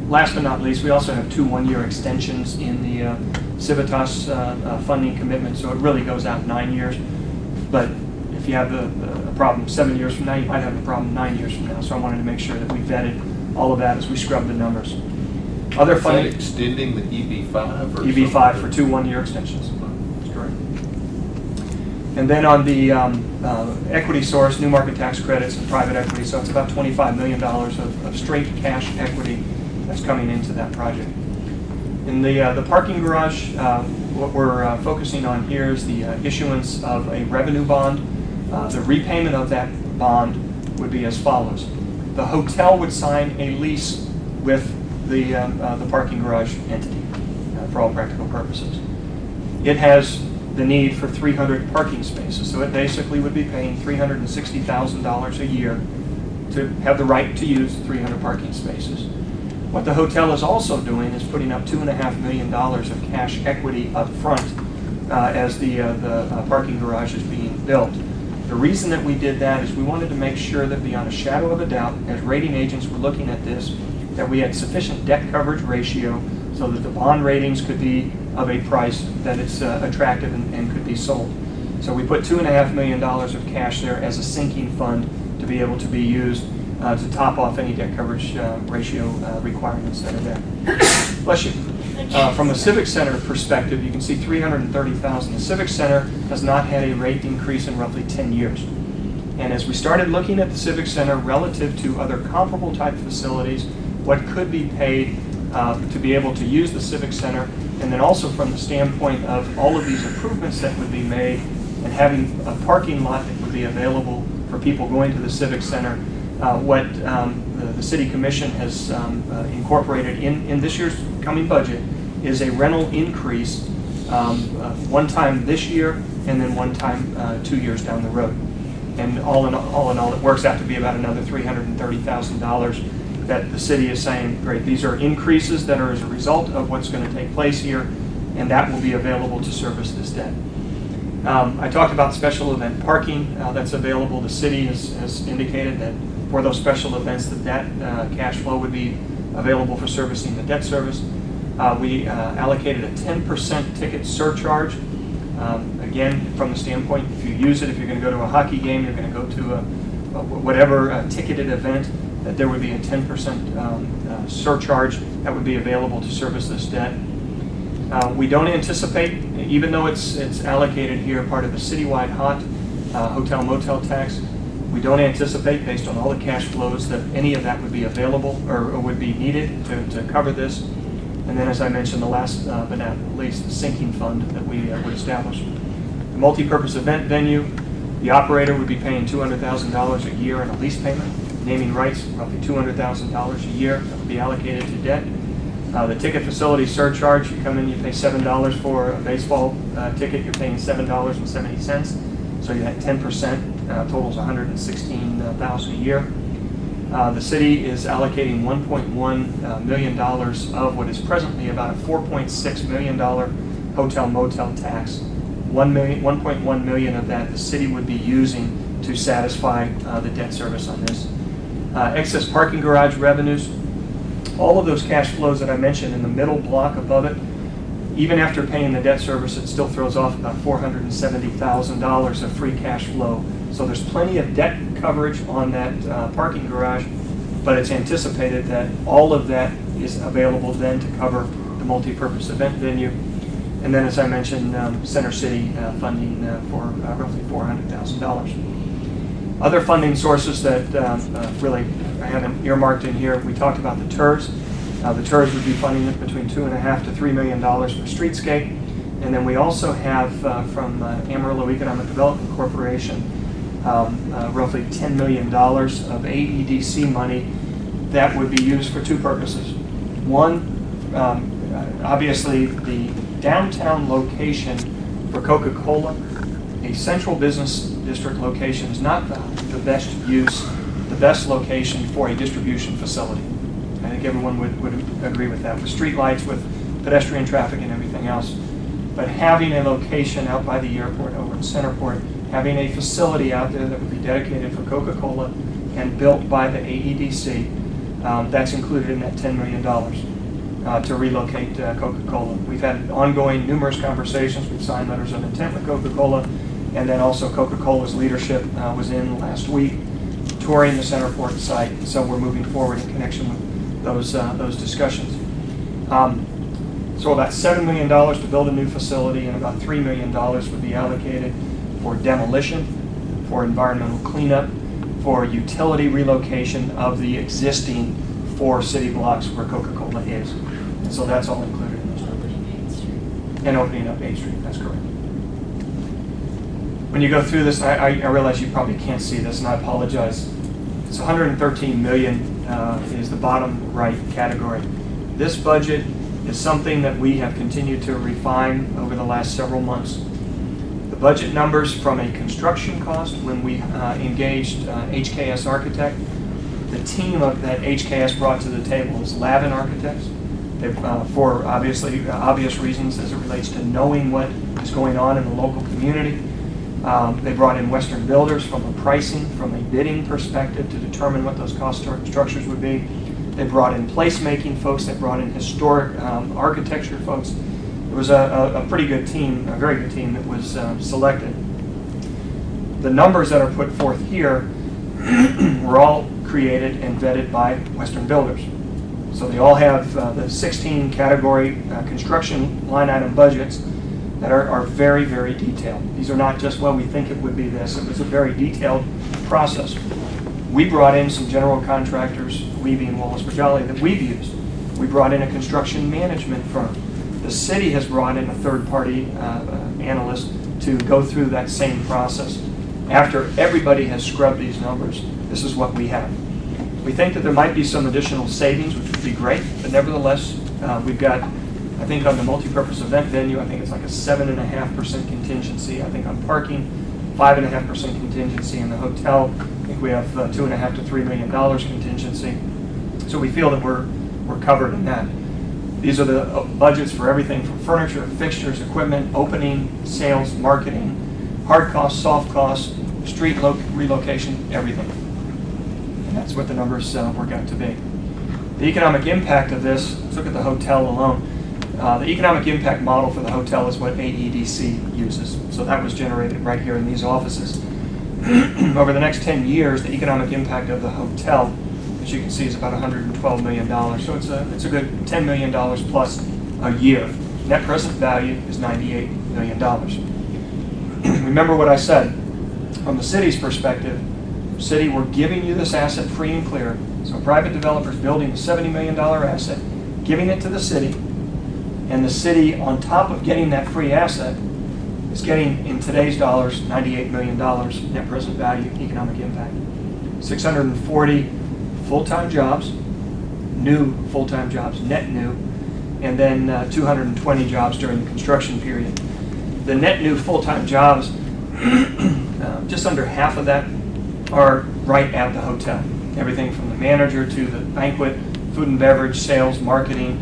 Last but not least, we also have 2 one-year extensions in the Civitas funding commitment, so it really goes out 9 years. But if you have a problem 7 years from now, you might have a problem 9 years from now. So I wanted to make sure that we vetted all of that as we scrub the numbers. Other funding, extending the EB5? Or EB5 for 2 one-year extensions. That's correct. And then on the equity source, new market tax credits and private equity, so it's about $25 million of straight cash equity that's coming into that project. In the parking garage, what we're focusing on here is the issuance of a revenue bond. The repayment of that bond would be as follows. The hotel would sign a lease with the parking garage entity for all practical purposes. It has the need for 300 parking spaces, so it basically would be paying $360,000 a year to have the right to use 300 parking spaces. What the hotel is also doing is putting up $2.5 million of cash equity up front as the parking garage is being built. The reason that we did that is we wanted to make sure that beyond a shadow of a doubt, as rating agents were looking at this, that we had sufficient debt coverage ratio so that the bond ratings could be of a price that it's attractive and could be sold. So we put $2.5 million of cash there as a sinking fund to be able to be used to top off any debt coverage ratio requirements that are there. Bless you. From a Civic Center perspective, you can see $330,000. The Civic Center has not had a rate increase in roughly 10 years. And as we started looking at the Civic Center relative to other comparable type facilities, what could be paid to be able to use the Civic Center, and then also from the standpoint of all of these improvements that would be made and having a parking lot that would be available for people going to the Civic Center, what the City Commission has incorporated in this year's coming budget is a rental increase one time this year and then one time 2 years down the road. And all in all, it works out to be about another $330,000 that the city is saying, great, these are increases that are as a result of what's going to take place here, and that will be available to service this debt. I talked about special event parking that's available. The city has indicated that for those special events that cash flow would be available for servicing the debt service. We allocated a 10% ticket surcharge. Again, from the standpoint, if you use it, if you're going to go to a hockey game, you're going to go to whatever ticketed event, that there would be a 10% surcharge that would be available to service this debt. We don't anticipate, even though it's allocated here, part of the citywide hot hotel motel tax, we don't anticipate, based on all the cash flows, that any of that would be available or would be needed to cover this. And then, as I mentioned, the last but not least, the sinking fund that we would establish. The multi-purpose event venue, the operator would be paying $200,000 a year in a lease payment. Naming rights, roughly $200,000 a year that would be allocated to debt. The ticket facility surcharge, you come in, you pay $7 for a baseball ticket, you're paying $7.70. So you had 10%, totals $116,000 a year. The city is allocating $1.1 million of what is presently about a $4.6 million hotel motel tax. $1.1 million of that the city would be using to satisfy the debt service on this. Excess parking garage revenues, all of those cash flows that I mentioned in the middle block above it, even after paying the debt service, it still throws off about $470,000 of free cash flow. So there's plenty of debt coverage on that parking garage, but it's anticipated that all of that is available then to cover the multi-purpose event venue. And then, as I mentioned, Center City funding for roughly $400,000. Other funding sources that really I haven't earmarked in here, we talked about the TERS. The TERS would be funding it between $2.5 to $3 million for streetscape. And then we also have from Amarillo Economic Development Corporation roughly $10 million of AEDC money that would be used for two purposes. One, obviously the downtown location for Coca-Cola, a central business district location is not the best use, the best location for a distribution facility. I think everyone would agree with that, with street lights, with pedestrian traffic and everything else. But having a location out by the airport, over in Centerport, having a facility out there that would be dedicated for Coca-Cola and built by the AEDC, that's included in that $10 million to relocate Coca-Cola. We've had ongoing numerous conversations. We've signed letters of intent with Coca-Cola, and then also Coca-Cola's leadership was in last week touring the Centerport site, so we're moving forward in connection with those discussions. So about $7 million to build a new facility, and about $3 million would be allocated for demolition, for environmental cleanup, for utility relocation of the existing 4 city blocks where Coca-Cola is. And so that's all included in those numbers. And opening up 8th Street, that's correct. When you go through this, I realize you probably can't see this, and I apologize. It's $113 million is the bottom right category. This budget is something that we have continued to refine over the last several months. The budget numbers from a construction cost, when we engaged HKS Architect, the team of that HKS brought to the table is Lavin Architects. For obvious reasons as it relates to knowing what is going on in the local community. They brought in Western Builders from a pricing, from a bidding perspective to determine what those cost structures would be. They brought in placemaking folks. They brought in historic architecture folks. It was a pretty good team, a very good team that was selected. The numbers that are put forth here were all created and vetted by Western Builders. So they all have the 16 category construction line item budgets that are very, very detailed. These are not just, well, we think it would be this. It was a very detailed process. We brought in some general contractors, we being Wallace Bajali, that we've used. We brought in a construction management firm. The city has brought in a third-party analyst to go through that same process. After everybody has scrubbed these numbers, this is what we have. We think that there might be some additional savings, which would be great, but nevertheless, we've got, I think on the multi-purpose event venue, I think it's like a 7.5% contingency. I think on parking, 5.5% contingency. In the hotel, I think we have $2.5 to $3 million contingency. So we feel that we're covered in that. These are the budgets for everything from furniture, fixtures, equipment, opening, sales, marketing, hard costs, soft costs, street relocation, everything. And that's what the numbers work out to be. The economic impact of this, let's look at the hotel alone. The economic impact model for the hotel is what AEDC uses. So that was generated right here in these offices. Over the next 10 years, the economic impact of the hotel, as you can see, is about $112 million. So it's a good $10 million plus a year Net present value is $98 million. Remember what I said. From the city's perspective, city, we're giving you this asset free and clear. So a private developer's building a $70 million asset, giving it to the city, and the city, on top of getting that free asset, is getting, in today's dollars, $98 million net present value economic impact. 640 full-time jobs, new full-time jobs, net new, and then 220 jobs during the construction period. The net new full-time jobs, just under half of that are right at the hotel. Everything from the manager to the banquet, food and beverage, sales, marketing,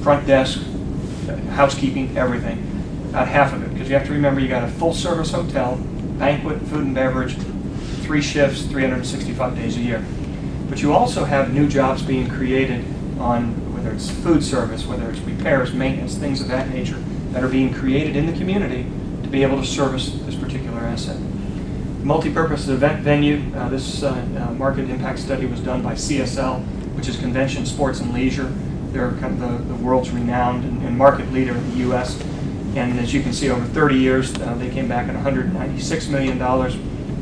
front desk, housekeeping, everything. About half of it, because you have to remember you got a full-service hotel, banquet, food and beverage, 3 shifts, 365 days a year. But you also have new jobs being created on, whether it's food service, whether it's repairs, maintenance, things of that nature, that are being created in the community to be able to service this particular asset. Multi-purpose event venue, this market impact study was done by CSL, which is Convention Sports and Leisure. They're kind of the world's renowned and market leader in the U.S. And as you can see, over 30 years, they came back at $196 million,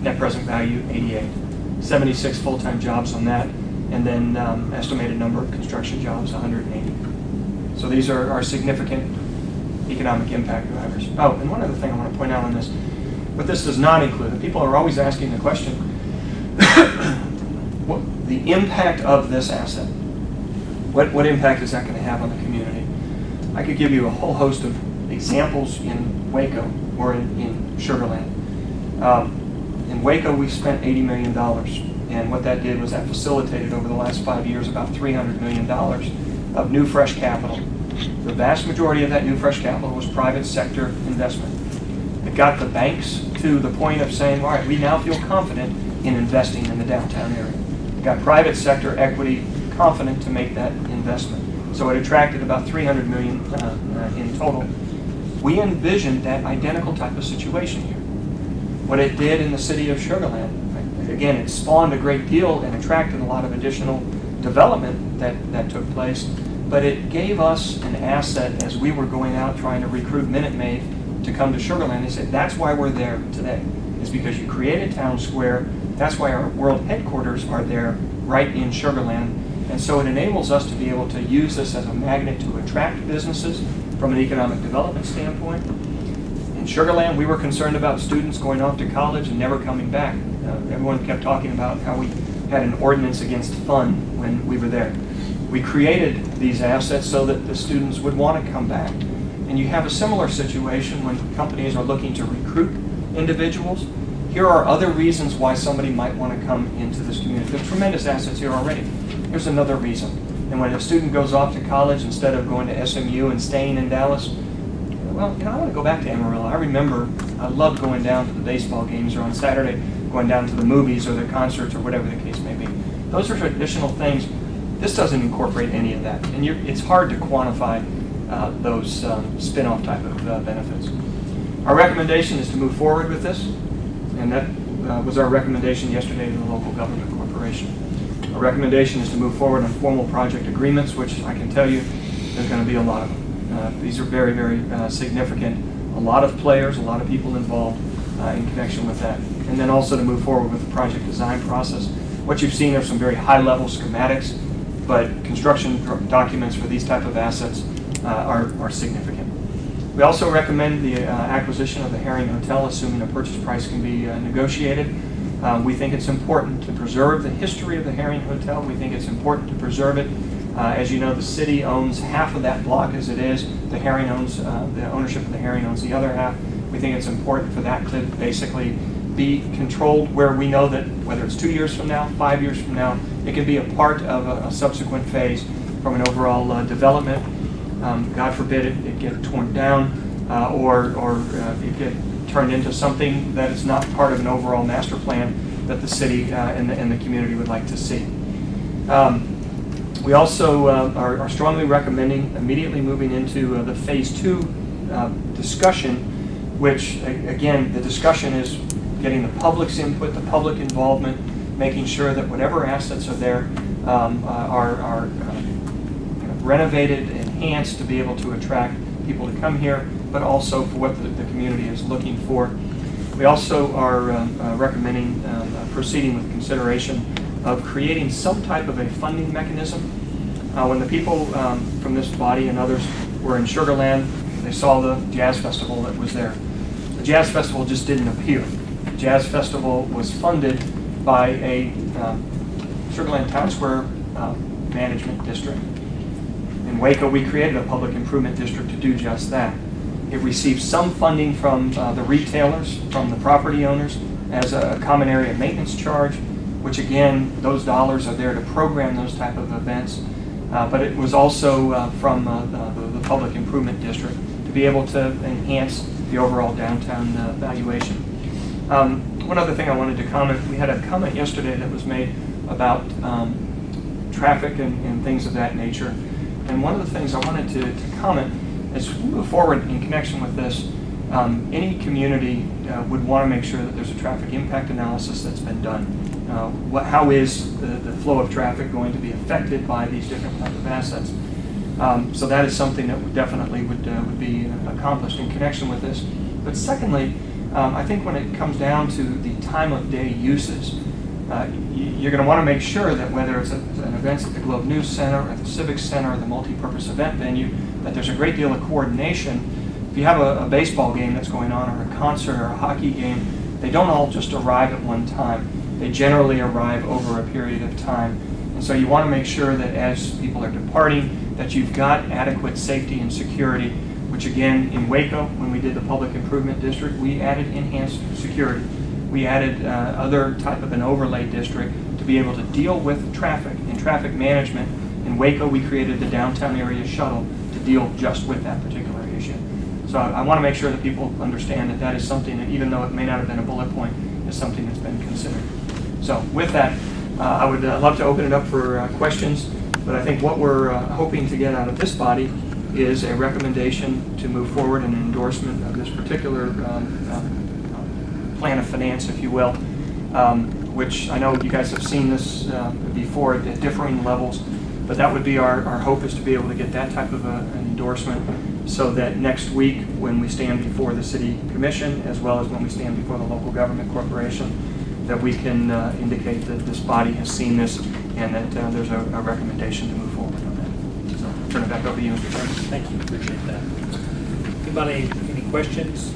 net present value 88. 76 full-time jobs on that, and then estimated number of construction jobs, 180. So these are significant economic impact drivers. Oh, and one other thing I want to point out on this, what this does not include, and people are always asking the question, what the impact of this asset, what impact is that going to have on the community? I could give you a whole host of examples in Waco or in Sugar Land. In Waco, we spent $80 million, and what that did was that facilitated over the last 5 years about $300 million of new fresh capital. The vast majority of that new fresh capital was private sector investment. It got the banks to the point of saying, all right, we now feel confident in investing in the downtown area. It got private sector equity confident to make that investment. So it attracted about $300 million in total. We envisioned that identical type of situation here. What it did in the city of Sugar Land, again, it spawned a great deal and attracted a lot of additional development that took place, but it gave us an asset as we were going out trying to recruit Minute Maid to come to Sugar Land. They said, that's why we're there today, is because you created Town Square. That's why our world headquarters are there right in Sugar Land. And so it enables us to be able to use this as a magnet to attract businesses from an economic development standpoint. In Sugar Land, we were concerned about students going off to college and never coming back. Everyone kept talking about how we had an ordinance against fun when we were there. We created these assets so that the students would want to come back. And you have a similar situation when companies are looking to recruit individuals. Here are other reasons why somebody might want to come into this community. There's tremendous assets here already. Here's another reason. And when a student goes off to college, instead of going to SMU and staying in Dallas, well, I want to go back to Amarillo. I remember I loved going down to the baseball games, or on Saturday going down to the movies or the concerts or whatever the case may be. Those are traditional things. This doesn't incorporate any of that. And it's hard to quantify those spin-off type of benefits. Our recommendation is to move forward with this, and that was our recommendation yesterday to the local government corporation. Our recommendation is to move forward on formal project agreements, which I can tell you there's going to be a lot of them. These are very, very significant. A lot of players, a lot of people involved in connection with that. And then also to move forward with the project design process. What you've seen are some very high-level schematics, but construction documents for these type of assets are significant. We also recommend the acquisition of the Herring Hotel, assuming a purchase price can be negotiated. We think it's important to preserve the history of the Herring Hotel. We think it's important to preserve it. As you know, the city owns half of that block as it is. The Herring owns, the ownership of the Herring owns the other half. We think it's important for that to basically be controlled where we know that whether it's 2 years from now, 5 years from now, it can be a part of a subsequent phase from an overall development. God forbid it get torn down or it get turned into something that is not part of an overall master plan that the city and the community would like to see. We also are strongly recommending immediately moving into the Phase 2 discussion, which, again, the discussion is getting the public's input, the public involvement, making sure that whatever assets are there are renovated, enhanced, enhanced to be able to attract people to come here, but also for what the community is looking for. We also are recommending proceeding with consideration of creating some type of a funding mechanism. When the people from this body and others were in Sugar Land, they saw the jazz festival that was there. The jazz festival just didn't appear. The jazz festival was funded by a Sugar Land Town Square management district. In Waco, we created a public improvement district to do just that. It received some funding from the retailers, from the property owners, as a common area maintenance charge, which again, those dollars are there to program those type of events. But it was also from the public improvement district to be able to enhance the overall downtown valuation. One other thing I wanted to comment, we had a comment yesterday that was made about traffic and things of that nature. And one of the things I wanted to comment as we move forward in connection with this, any community would want to make sure that there's a traffic impact analysis that's been done. How is the flow of traffic going to be affected by these different types of assets? So that is something that definitely would be accomplished in connection with this. But secondly, I think when it comes down to the time of day uses, you're going to want to make sure that whether it's an event at the Globe News Center, or at the Civic Center, or the multi-purpose event venue, that there's a great deal of coordination. If you have a baseball game that's going on, or a concert, or a hockey game, they don't all just arrive at one time. They generally arrive over a period of time. And so you want to make sure that as people are departing, that you've got adequate safety and security, which again, in Waco, when we did the public improvement district, we added enhanced security. We added other type of an overlay district to be able to deal with traffic and traffic management. In Waco, we created the downtown area shuttle to deal just with that particular issue. So I want to make sure that people understand that that is something that, even though it may not have been a bullet point, is something that's been considered. So with that, I would love to open it up for questions, but I think what we're hoping to get out of this body is a recommendation to move forward in an endorsement of this particular plan of finance, if you will, which I know you guys have seen this before at differing levels, but that would be our hope, is to be able to get that type of an endorsement so that next week when we stand before the City Commission, as well as when we stand before the local government corporation, that we can indicate that this body has seen this and that there's a recommendation to move forward on that. So I'll turn it back over to you, Mr. Chairman. Thank you, appreciate that. Anybody, any questions,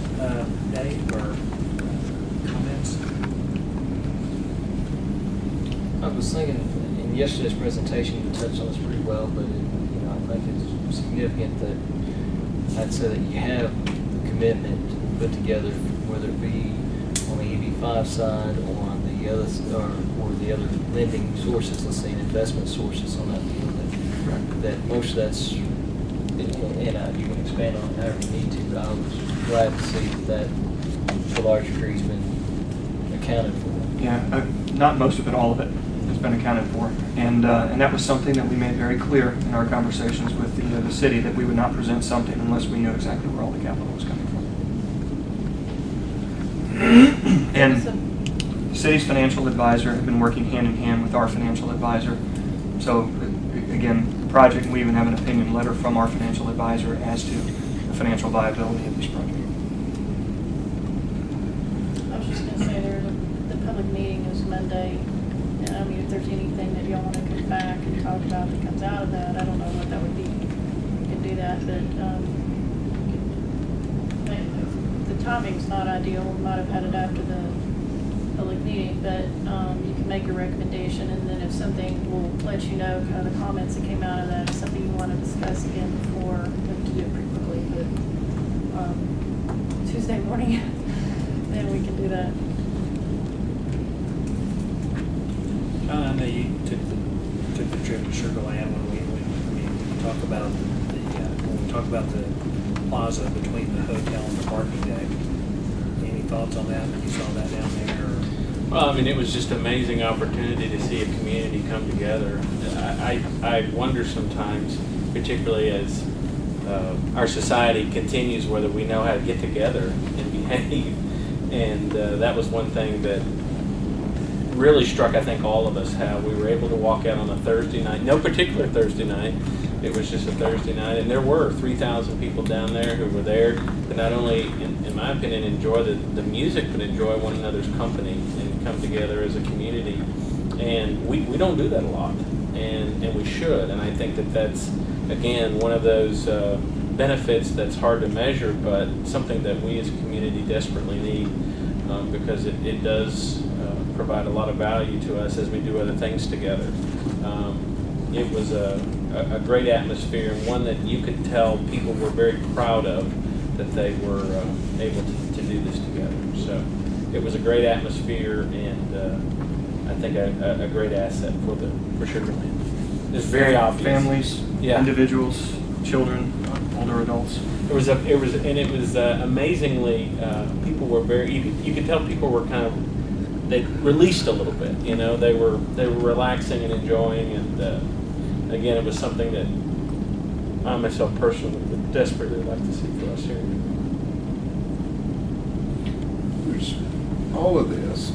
Dave, or comments? I was thinking in yesterday's presentation you touched on this pretty well, but I think it's significant that I'd say that you have the commitment put together, whether it be on the EB5 side or on the other or the other lending sources, let's say investment sources on that deal. That most of that's, and you can expand on it however you need to. But I was glad to see that to a large degree has been accounted for. Yeah, not most of it, all of it has been accounted for, and that was something that we made very clear in our conversations with the city, that we would not present something unless we knew exactly where all the capital was coming from. And the city's financial advisor have been working hand in hand with our financial advisor. So again, the project, we even have an opinion letter from our financial advisor as to the financial viability of this project. I was just going to say, the public meeting is Monday, and I mean, if there's anything that y'all want to come back and talk about that comes out of that, I don't know what that would be. You can do that, but the timing's not ideal. We might have had it after the public meeting, but you can make a recommendation, and then if something, we'll let you know kind of the comments that came out of that. If something you want to discuss again before, we have to do it pretty quickly, but Tuesday morning, then we can do that. John, I know you took the trip to Sugar Land when we talk about the plaza between the hotel and the parking deck. Any thoughts on that? You saw that down there? Or? Well, I mean, it was just an amazing opportunity to see a community come together. I wonder sometimes, particularly as our society continues, whether we know how to get together and behave. And that was one thing that really struck, I think, all of us, how we were able to walk out on a Thursday night, no particular Thursday night, It was just a Thursday night, and there were 3,000 people down there who were there to not only, in my opinion, enjoy the music, but enjoy one another's company and come together as a community. And we don't do that a lot, and we should. And I think that that's, again, one of those benefits that's hard to measure, but something that we as a community desperately need, because it does provide a lot of value to us as we do other things together. It was a great atmosphere, and one that you could tell people were very proud of, that they were able to do this together. So it was a great atmosphere, and I think a great asset for Sugar Land. It's very obvious. Families, Yeah. individuals, children, older adults. It was amazingly, people were very, you could tell people were kind of, they released a little bit, you know, they were relaxing and enjoying, and again, it was something that I myself personally would desperately like to see for us here. There's all of this.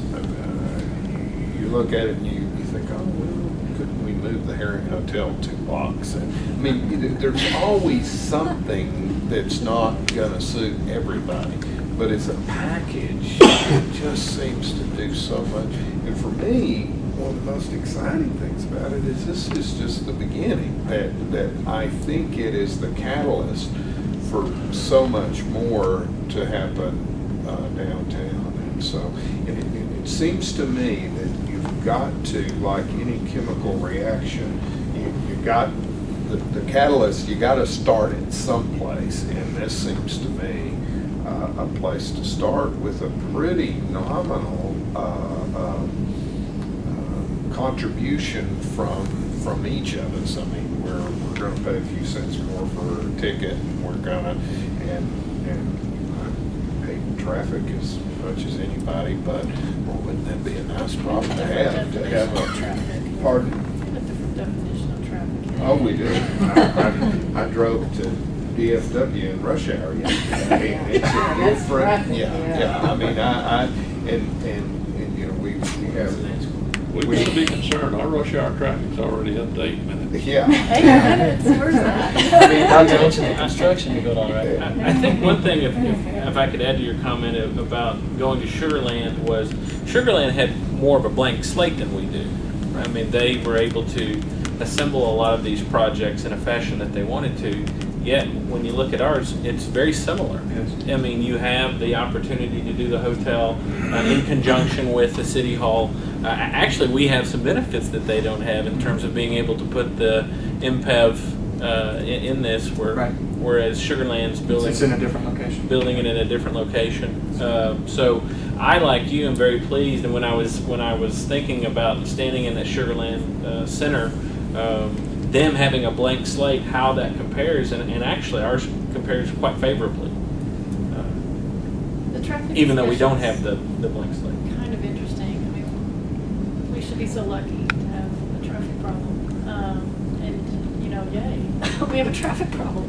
You look at it and you think, oh, well, couldn't we move the Herring Hotel 2 blocks? And, I mean, there's always something that's not going to suit everybody. But as a package, it just seems to do so much. And for me, one of the most exciting things about it is this is just the beginning. That I think it is the catalyst for so much more to happen downtown. And so it seems to me that you've got to, like any chemical reaction, you got the catalyst, you got to start at some place. And this seems to me a place to start with a pretty nominal contribution from each of us. I mean, we're going to pay a few cents more for a ticket, and we're going to, and I hate traffic as much as anybody, but well, wouldn't that be a nice problem to have a pardon? A different definition of traffic. Oh, we do. I drove to DFW in rush hour yesterday, and it's a different, yeah. I mean, and you know, we have. We shouldn't be concerned. Our rush hour traffic's already up to 8 minutes. Yeah. 8 minutes, where's that? I mean, not to mention the construction going on right now. I think one thing, if I could add to your comment about going to Sugar Land, was Sugar Land had more of a blank slate than we do. I mean, they were able to assemble a lot of these projects in a fashion that they wanted to. Yet, when you look at ours, it's very similar. Yes. I mean, you have the opportunity to do the hotel in conjunction with the city hall. Actually, we have some benefits that they don't have in terms of being able to put the MPEV in this, whereas Sugar Land's building It's in a different location. Building it in a different location. So I, like you, am very pleased. And when I was thinking about standing in the Sugar Land Center, them having a blank slate, how that compares, and actually ours compares quite favorably. The traffic Even though we don't discussion's have the blank slate. kind of interesting. I mean, we should be so lucky to have a traffic problem. And, you know, yay, we have a traffic problem.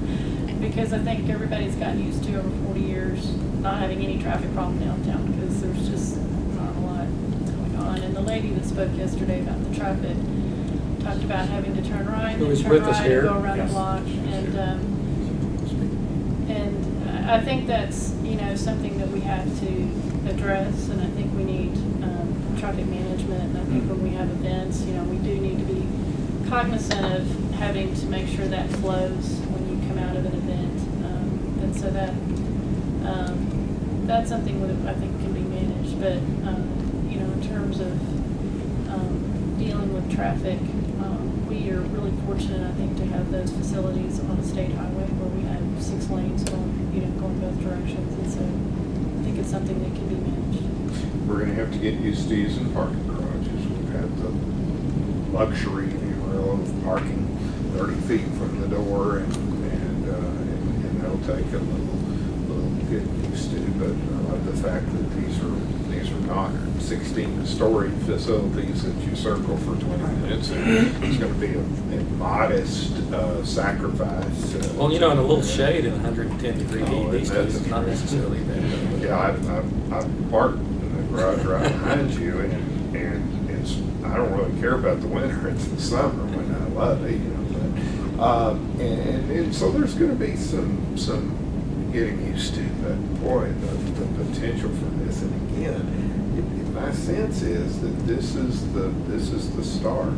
Because I think everybody's gotten used to, over 40 years, not having any traffic problem downtown, because there's just not a lot going on. And the lady that spoke yesterday about the traffic talked about having to turn right, Who was turn with us right, here. and go around Yes. the block. And I think that's, you know, something that we have to address, and I think we need traffic management. And I think when we have events, you know, we do need to be cognizant of having to make sure that flows when you come out of an event. And so that's something that I think can be managed. But, you know, in terms of dealing with traffic, we are really fortunate, I think, to have those facilities on a state highway where we have 6 lanes going both directions. And so I think it's something that can be managed. We're going to have to get used to using parking garages. We've had the luxury, if you will, of parking 30 feet from the door, and that'll take a little getting used to. But I love the fact that these are not 16-story facilities that you circle for 20 minutes. It's going to be a modest sacrifice. Well, you know, in a little shade in 110-degree heat these days is not necessarily bad. Yeah, I've parked in the garage right behind you, and it's, I don't really care about the winter. It's the summer when I love it, you know. And so there's going to be some getting used to, but boy, the potential for this. And again, my sense is that this is the start,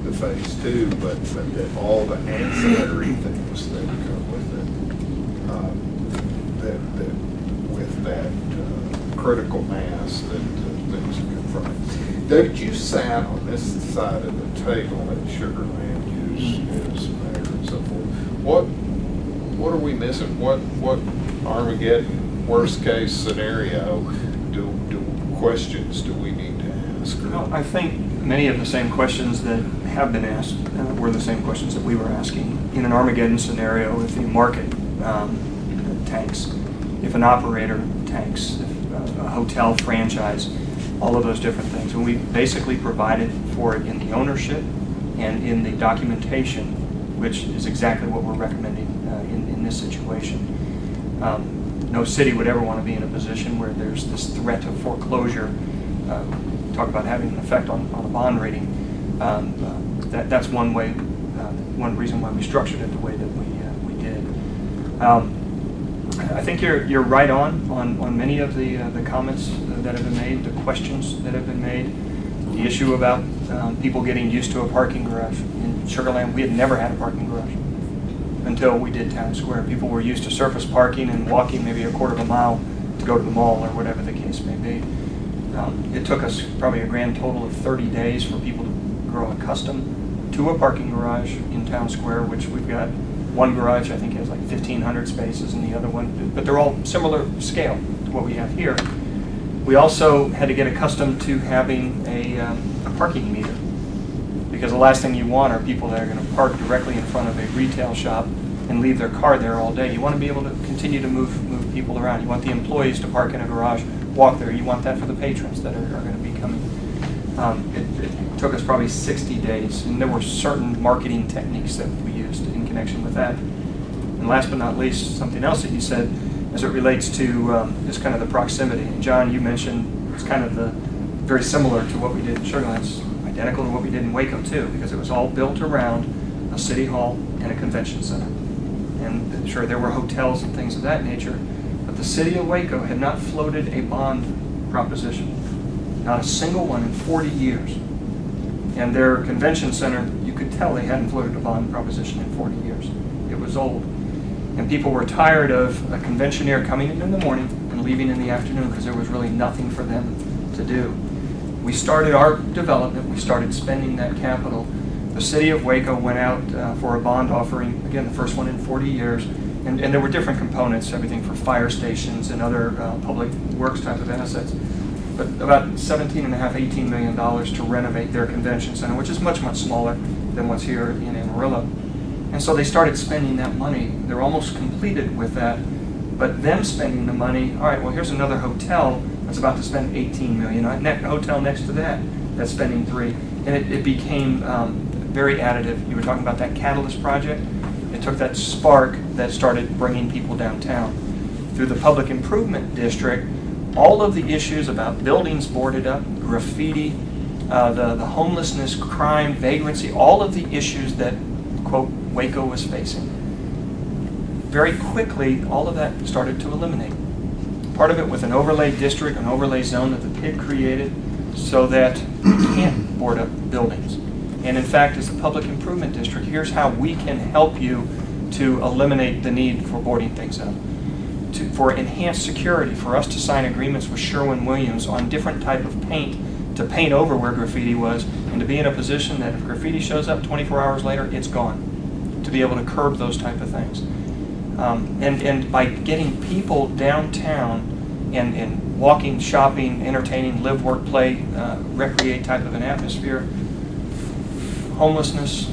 the phase 2, but that all the ancillary things that come with it, that with that critical mass that things confront. David, you sat on this side of the table at Sugar Land as mayor and so forth. What are we missing? What Armageddon worst case scenario questions do we need to ask? Well, I think many of the same questions that have been asked were the same questions that we were asking. In an Armageddon scenario, if the market tanks, if an operator tanks, if a hotel franchise, all of those different things. And we basically provided for it in the ownership and in the documentation, which is exactly what we're recommending in this situation. No city would ever want to be in a position where there's this threat of foreclosure. Talk about having an effect on a bond rating. That's one way, one reason why we structured it the way that we did. I think you're right on many of the comments that have been made, the questions that have been made. The issue about people getting used to a parking garage. In Sugar Land, we had never had a parking garage until we did Town Square. People were used to surface parking and walking maybe a quarter of a mile to go to the mall or whatever the case may be. It took us probably a grand total of 30 days for people to grow accustomed to a parking garage in Town Square, which we've got one garage, I think, has like 1,500 spaces, and the other one, but they're all similar scale to what we have here. We also had to get accustomed to having a parking meter, because the last thing you want are people that are going to park directly in front of a retail shop and leave their car there all day. You want to be able to continue to move people around. You want the employees to park in a garage, walk there. You want that for the patrons that are going to be coming. It took us probably 60 days, and there were certain marketing techniques that we used in connection with that. And last but not least, something else that you said as it relates to just kind of the proximity. And John, you mentioned it's kind of very similar to what we did in Sugar Land. It's identical to what we did in Waco too, because it was all built around a city hall and a convention center. And sure, there were hotels and things of that nature, but the city of Waco had not floated a bond proposition, not a single one in 40 years. And their convention center, you could tell they hadn't floated a bond proposition in 40 years. It was old. And people were tired of a conventioneer coming in the morning and leaving in the afternoon because there was really nothing for them to do. We started our development, we started spending that capital. The city of Waco went out for a bond offering, again, the first one in 40 years, and there were different components, everything for fire stations and other public works type of assets. But about $17.5, $18 million to renovate their convention center, which is much, much smaller than what's here in Amarillo. And so they started spending that money. They're almost completed with that. But them spending the money, all right, well, here's another hotel that's about to spend $18 million. A hotel next to that that's spending $3 million. And it became very additive. You were talking about that catalyst project. It took that spark that started bringing people downtown. Through the public improvement district, all of the issues about buildings boarded up, graffiti, the homelessness, crime, vagrancy, all of the issues that, quote, Waco was facing. Very quickly, all of that started to eliminate. Part of it with an overlay district, an overlay zone that the PID created so that you can't board up buildings. And in fact, as a public improvement district, here's how we can help you to eliminate the need for boarding things up. For enhanced security, for us to sign agreements with Sherwin-Williams on different type of paint to paint over where graffiti was, and to be in a position that if graffiti shows up 24 hours later, it's gone. To be able to curb those type of things. And by getting people downtown and walking, shopping, entertaining, live, work, play, recreate type of an atmosphere, homelessness,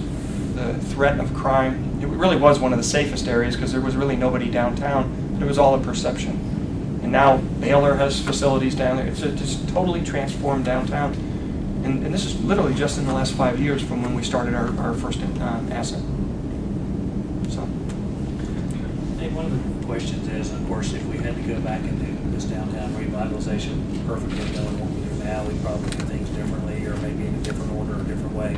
the threat of crime, it really was one of the safest areas because there was really nobody downtown. It was all a perception. And now Baylor has facilities down there. It's just totally transformed downtown. And this is literally just in the last 5 years from when we started our first asset. So. Hey, one of the questions is, of course, if we had to go back and do this downtown revitalization, perfectly knowing what we do now, we'd probably do things differently or maybe in a different order or a different way.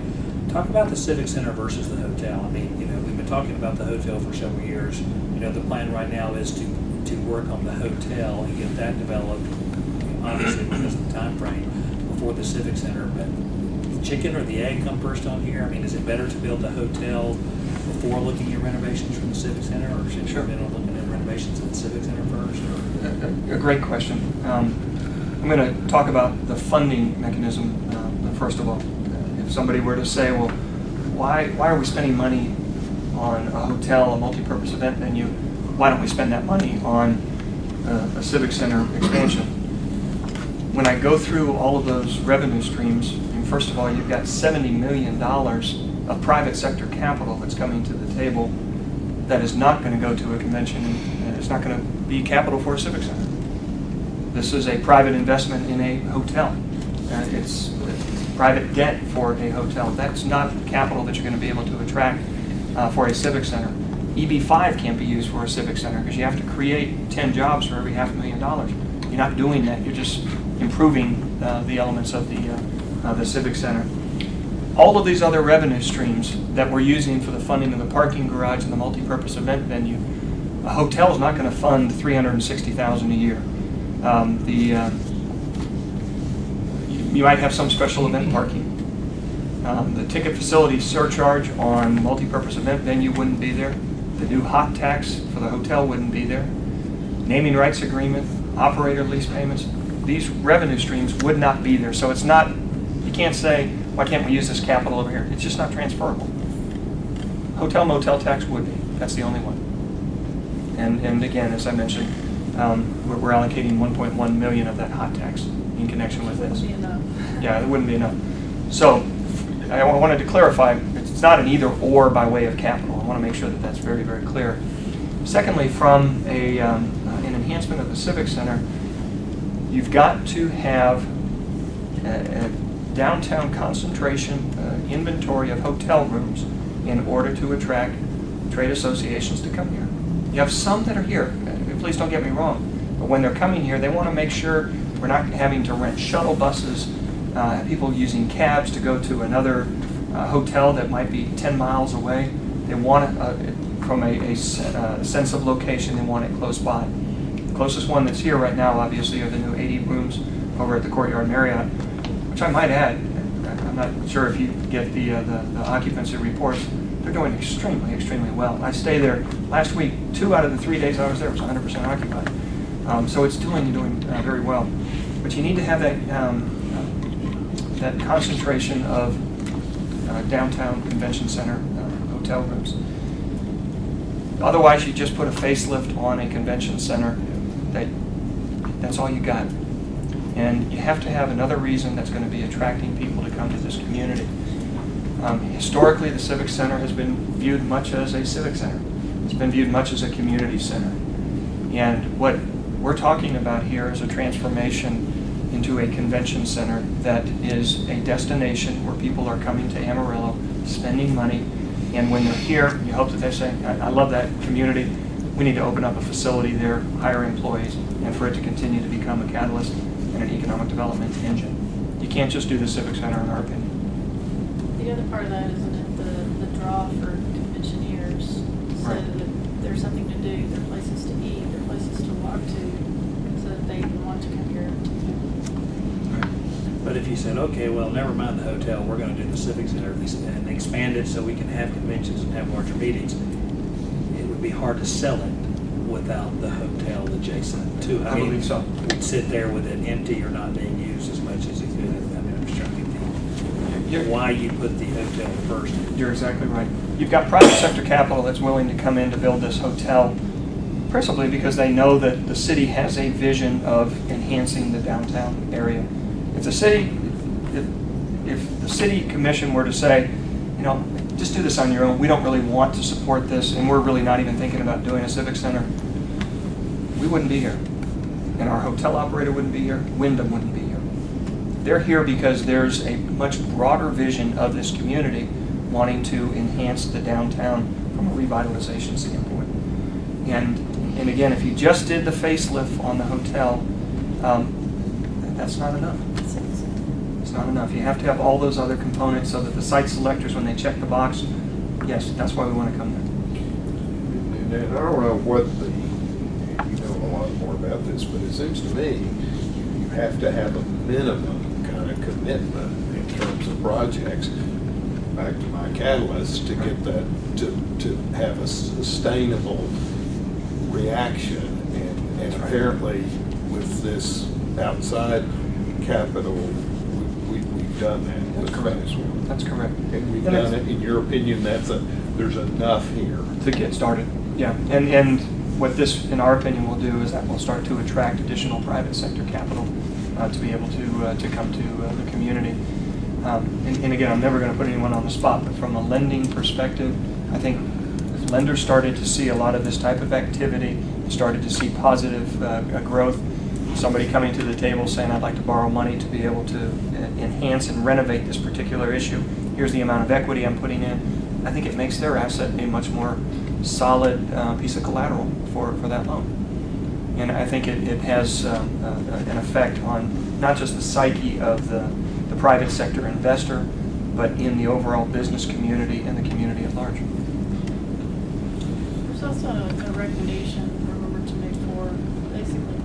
Talk about the Civic Center versus the hotel. I mean, we've been talking about the hotel for several years. The plan right now is to work on the hotel and get that developed, obviously because of the time frame, before the Civic Center. But the chicken or the egg come first on here? I mean, is it better to build the hotel before looking at renovations from the Civic Center, or should you be looking at renovations at the Civic Center first? A great question. I'm going to talk about the funding mechanism first of all. If somebody were to say, well, why are we spending money on a hotel, a multi-purpose event venue? Why don't we spend that money on a Civic Center expansion? When I go through all of those revenue streams, first of all, you've got $70 million of private sector capital that's coming to the table that is not going to go to a convention, and it's not going to be capital for a Civic Center. This is a private investment in a hotel. It's private debt for a hotel. That's not capital that you're going to be able to attract for a Civic Center. EB5 can't be used for a Civic Center because you have to create 10 jobs for every $500,000. You're not doing that. You're just improving the elements of the Civic Center. All of these other revenue streams that we're using for the funding of the parking garage and the multi-purpose event venue, a hotel is not going to fund $360,000 a year. You might have some special event parking. The ticket facility surcharge on multi-purpose event venue wouldn't be there. The new hot tax for the hotel wouldn't be there. Naming rights agreement, operator lease payments, these revenue streams would not be there. So it's not, you can't say, why can't we use this capital over here? It's just not transferable. Hotel motel tax would be. That's the only one. And again, as I mentioned, we're allocating $1.1 million of that hot tax in connection with this. Wouldn't be enough. Yeah, it wouldn't be enough. So I wanted to clarify, it's not an either or by way of capital. I want to make sure that that's very, very clear. Secondly, from an enhancement of the Civic Center, you've got to have a downtown concentration inventory of hotel rooms in order to attract trade associations to come here. You have some that are here, please don't get me wrong, but when they're coming here, they want to make sure we're not having to rent shuttle buses, people using cabs to go to another hotel that might be 10 miles away. They want it from a sense of location, they want it close by. The closest one that's here right now, obviously, are the new 80 rooms over at the Courtyard Marriott, which I might add, I'm not sure if you get the occupancy reports, they're doing extremely, extremely well. I stayed there last week. 2 out of the 3 days I was there was 100% occupied. So it's doing very well. But you need to have that concentration of downtown convention center hotel rooms. Otherwise, you just put a facelift on a convention center. That's all you got. And you have to have another reason that's going to be attracting people to come to this community. Historically, the Civic Center has been viewed much as a civic center. It's been viewed much as a community center. And what we're talking about here is a transformation into a convention center that is a destination where people are coming to Amarillo, spending money, and when they're here, you hope that they say, I love that community, we need to open up a facility there, hire employees, and for it to continue to become a catalyst and an economic development engine. You can't just do the Civic Center, in our opinion. The other part of that, isn't it, the draw for conventioneers, so Right. that there's something to do, there are places to eat, there are places to walk to, so that they want to come here. But if you said, okay, well, never mind the hotel, we're going to do the Civic Center and expand it so we can have conventions and have larger meetings, it would be hard to sell it without the hotel adjacent to it. I believe so. We'd sit there with it empty or not being used as much as it could. I mean, I'm just trying to get why you put the hotel first. You're exactly right. You've got private sector capital that's willing to come in to build this hotel, principally because they know that the city has a vision of enhancing the downtown area. If the city, if the city commission were to say, you know, just do this on your own, we don't really want to support this, and we're really not even thinking about doing a civic center, we wouldn't be here. And our hotel operator wouldn't be here, Wyndham wouldn't be here. They're here because there's a much broader vision of this community wanting to enhance the downtown from a revitalization standpoint. And again, if you just did the facelift on the hotel, that's not enough. It's not enough. You have to have all those other components so that the site selectors, when they check the box, yes, that's why we want to come there. And I don't know what you know a lot more about this, but it seems to me you have to have a minimum kind of commitment in terms of projects. Back to my catalyst, to get that, to have a sustainable reaction. And apparently with this outside capital, we've done that. That's correct. That's correct. And we've done it, in your opinion, there's enough here to get started. Yeah, and what this, in our opinion, will do is that will start to attract additional private sector capital to be able to come to the community. And again, I'm never going to put anyone on the spot, but from a lending perspective, I think if lenders started to see a lot of this type of activity, started to see positive growth, somebody coming to the table saying, I'd like to borrow money to be able to enhance and renovate this particular issue. Here's the amount of equity I'm putting in. I think it makes their asset a much more solid piece of collateral for that loan. And I think it has an effect on not just the psyche of the private sector investor, but in the overall business community and the community at large. There's also a recommendation, remember, to make for basically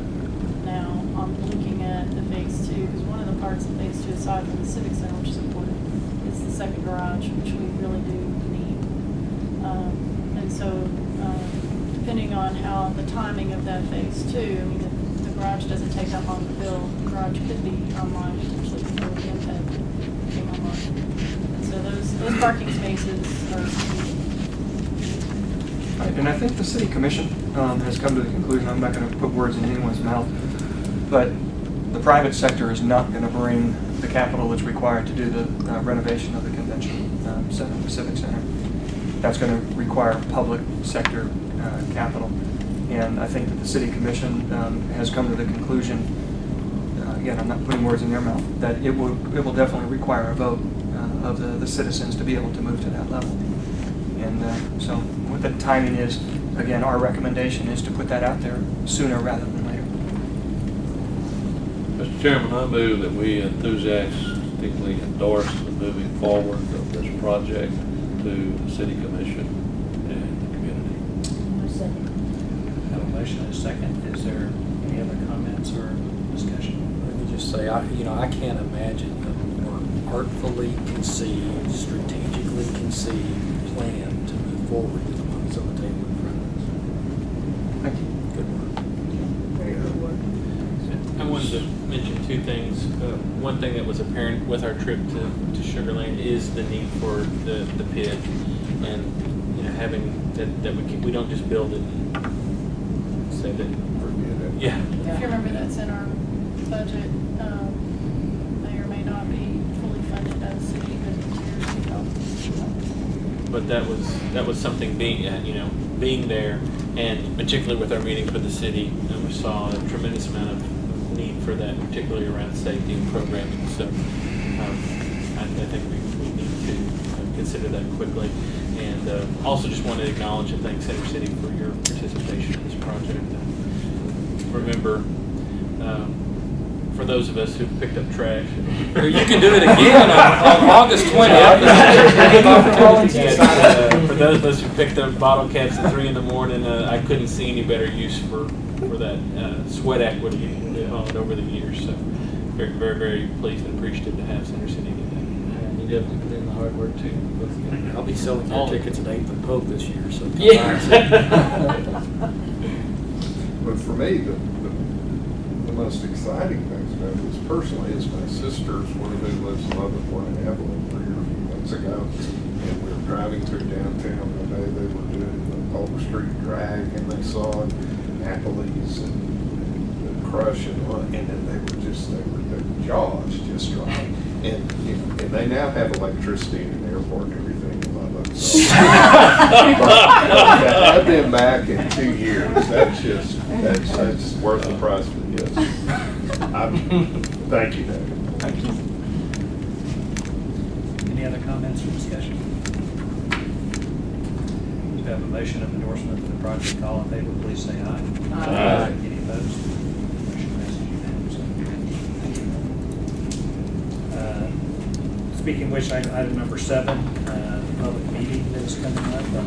now on looking at the phase 2, because one of the parts of phase 2, aside from the civic center, which is important, is the second garage, which we really do need. And so, depending on how the timing of that phase 2, I mean, the garage doesn't take that long to build. The garage could be online potentially before the impact came online. And so those parking spaces are. Right, and I think the city commission has come to the conclusion, I'm not going to put words in anyone's mouth, but the private sector is not going to bring the capital that's required to do the renovation of the convention center, the civic center. That's going to require public sector capital. And I think that the city commission has come to the conclusion, again, I'm not putting words in their mouth, that it will definitely require a vote of the citizens to be able to move to that level. And so what the timing is, again, our recommendation is to put that out there sooner rather than later. Mr. Chairman, I move that we enthusiastically endorse the moving forward of this project to the City Commission and the community. Have a motion and a second. Is there any other comments or discussion? Let me just say, I can't imagine a more artfully conceived, strategically conceived plan to move forward with the money's on the table in front of us. Thank you. Good work. I wanted to mention two things. One thing that was apparent with our trip to Sugar Land is the need for the pit, and having that we don't just build it and say that. Yeah. If you remember, that's in our budget. May or may not be fully funded by the city, but it's years to go. But that was something being there, and particularly with our meetings with the city, we saw a tremendous amount of need for that, particularly around safety and programming. So I think we need to consider that quickly. And also just want to acknowledge and thank Center City for your participation in this project. Remember, for those of us who picked up trash, you can do it again on August 20th. For those of us who picked up bottle caps at 3 in the morning, I couldn't see any better use for that sweat equity we've owned over the years. So very, very, very pleased and appreciative to have Center City do that. You definitely put in the hard work too. I'll be selling your tickets at 8th and Pope this year, so. Yeah. But for me, the most exciting things about this personally is my sister's one who lives in Loveland and Evelyn 3 or 4 months ago, and we were driving through downtown one day. They were doing the Polk Street drag, and they saw Applebee's and Crush and then their jaws just dropped. And they now have electricity in the airport and everything in Lubbock. So, I've been back in 2 years. That's worth the price of the yes. Thank you, David. Thank you. Any other comments or discussion? We have a motion of endorsement of the project. All in favor, please say aye. Aye. Any opposed? Motion passes unanimously. Speaking of which, item number 7, the public meeting that is coming up on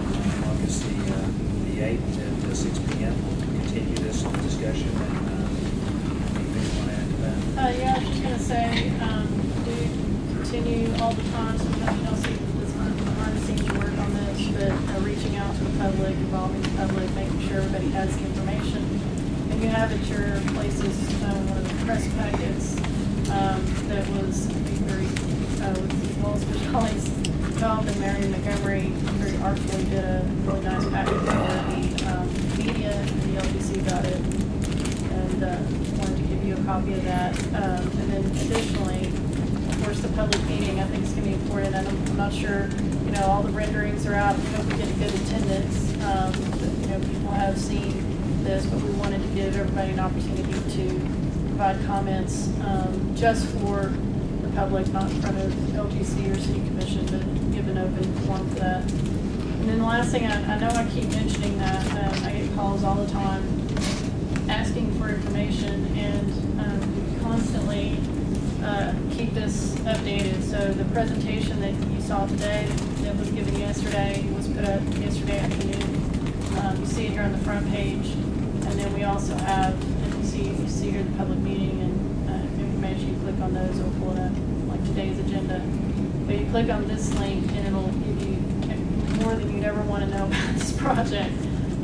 August the 8th at 6 p.m. We'll continue this discussion, and anything you want to add to that? Yeah, I was just gonna say, do continue all the time, sometimes you don't see this behind the scenes work on this, but reaching out to the public, involving the public, making sure everybody has the information. And you have at your places, one of the press packets, that was very, with Wallace colleagues involved, and Mary Montgomery very artfully did a really nice packet for the media, and the LBC got it, and wanted to give you a copy of that. And then additionally, of course, the public meeting, I think is going to be important. I'm not sure, all the renderings are out. We hope we get a good attendance. People have seen this, but we wanted to give everybody an opportunity to provide comments just for the public, not in front of LGC or City Commission, but give an open forum for that. And then the last thing, I know I keep mentioning that, I get calls all the time asking for information, and we constantly keep this updated. So the presentation that you saw today, that was given yesterday, was put up yesterday afternoon. You see it here on the front page. And then we also have, and you see here the public meeting and information. You click on those, it'll pull it up, like today's agenda. But you click on this link, and it'll give you more than you'd ever want to know about this project.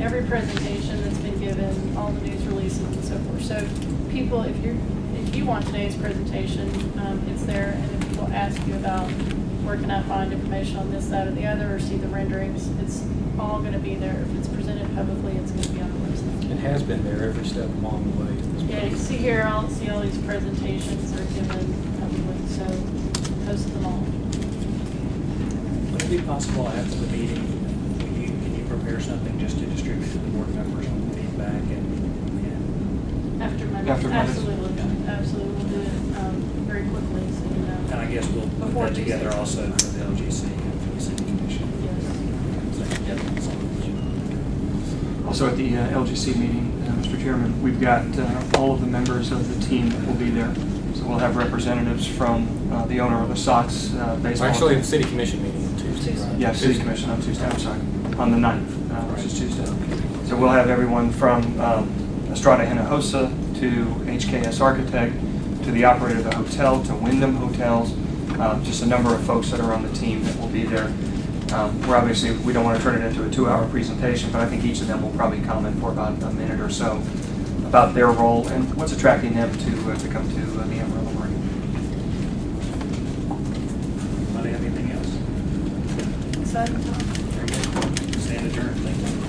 Every presentation that's been given, all the news releases, and so forth. So people, if you want today's presentation, it's there. And if people ask you about where can I find information on this, that, or the other, or see the renderings, it's all going to be there. If it's presented publicly, it's going to be on the website. It has been there every step along the way. Yeah, you see here, all these presentations are given publicly, so post them all. Would it be possible after the meeting, can you prepare something just to distribute to the board members on the feedback and After Monday? Absolutely, we'll do it very quickly, so you know. And I guess we'll put Before that together Tuesday. also for the LGC and for the City Commission. Yes. Also at the LGC meeting, Mr. Chairman, we've got all of the members of the team that will be there. So we'll have representatives from the owner of the Sox baseball. Actually, the City Commission meeting on Tuesday. Right? Yeah, City Commission on Tuesday, I'm sorry, on the 9th, which is Tuesday. So we'll have everyone from Estrada Hinojosa to HKS Architect to the operator of the hotel to Wyndham Hotels, just a number of folks that are on the team that will be there. We're obviously, we don't want to turn it into a 2-hour presentation, but I think each of them will probably comment for about a minute or so about their role and what's attracting them to come to the Amarillo Marine. Anybody have anything else? Exciting time. Very good. Stand adjourned. Thank you.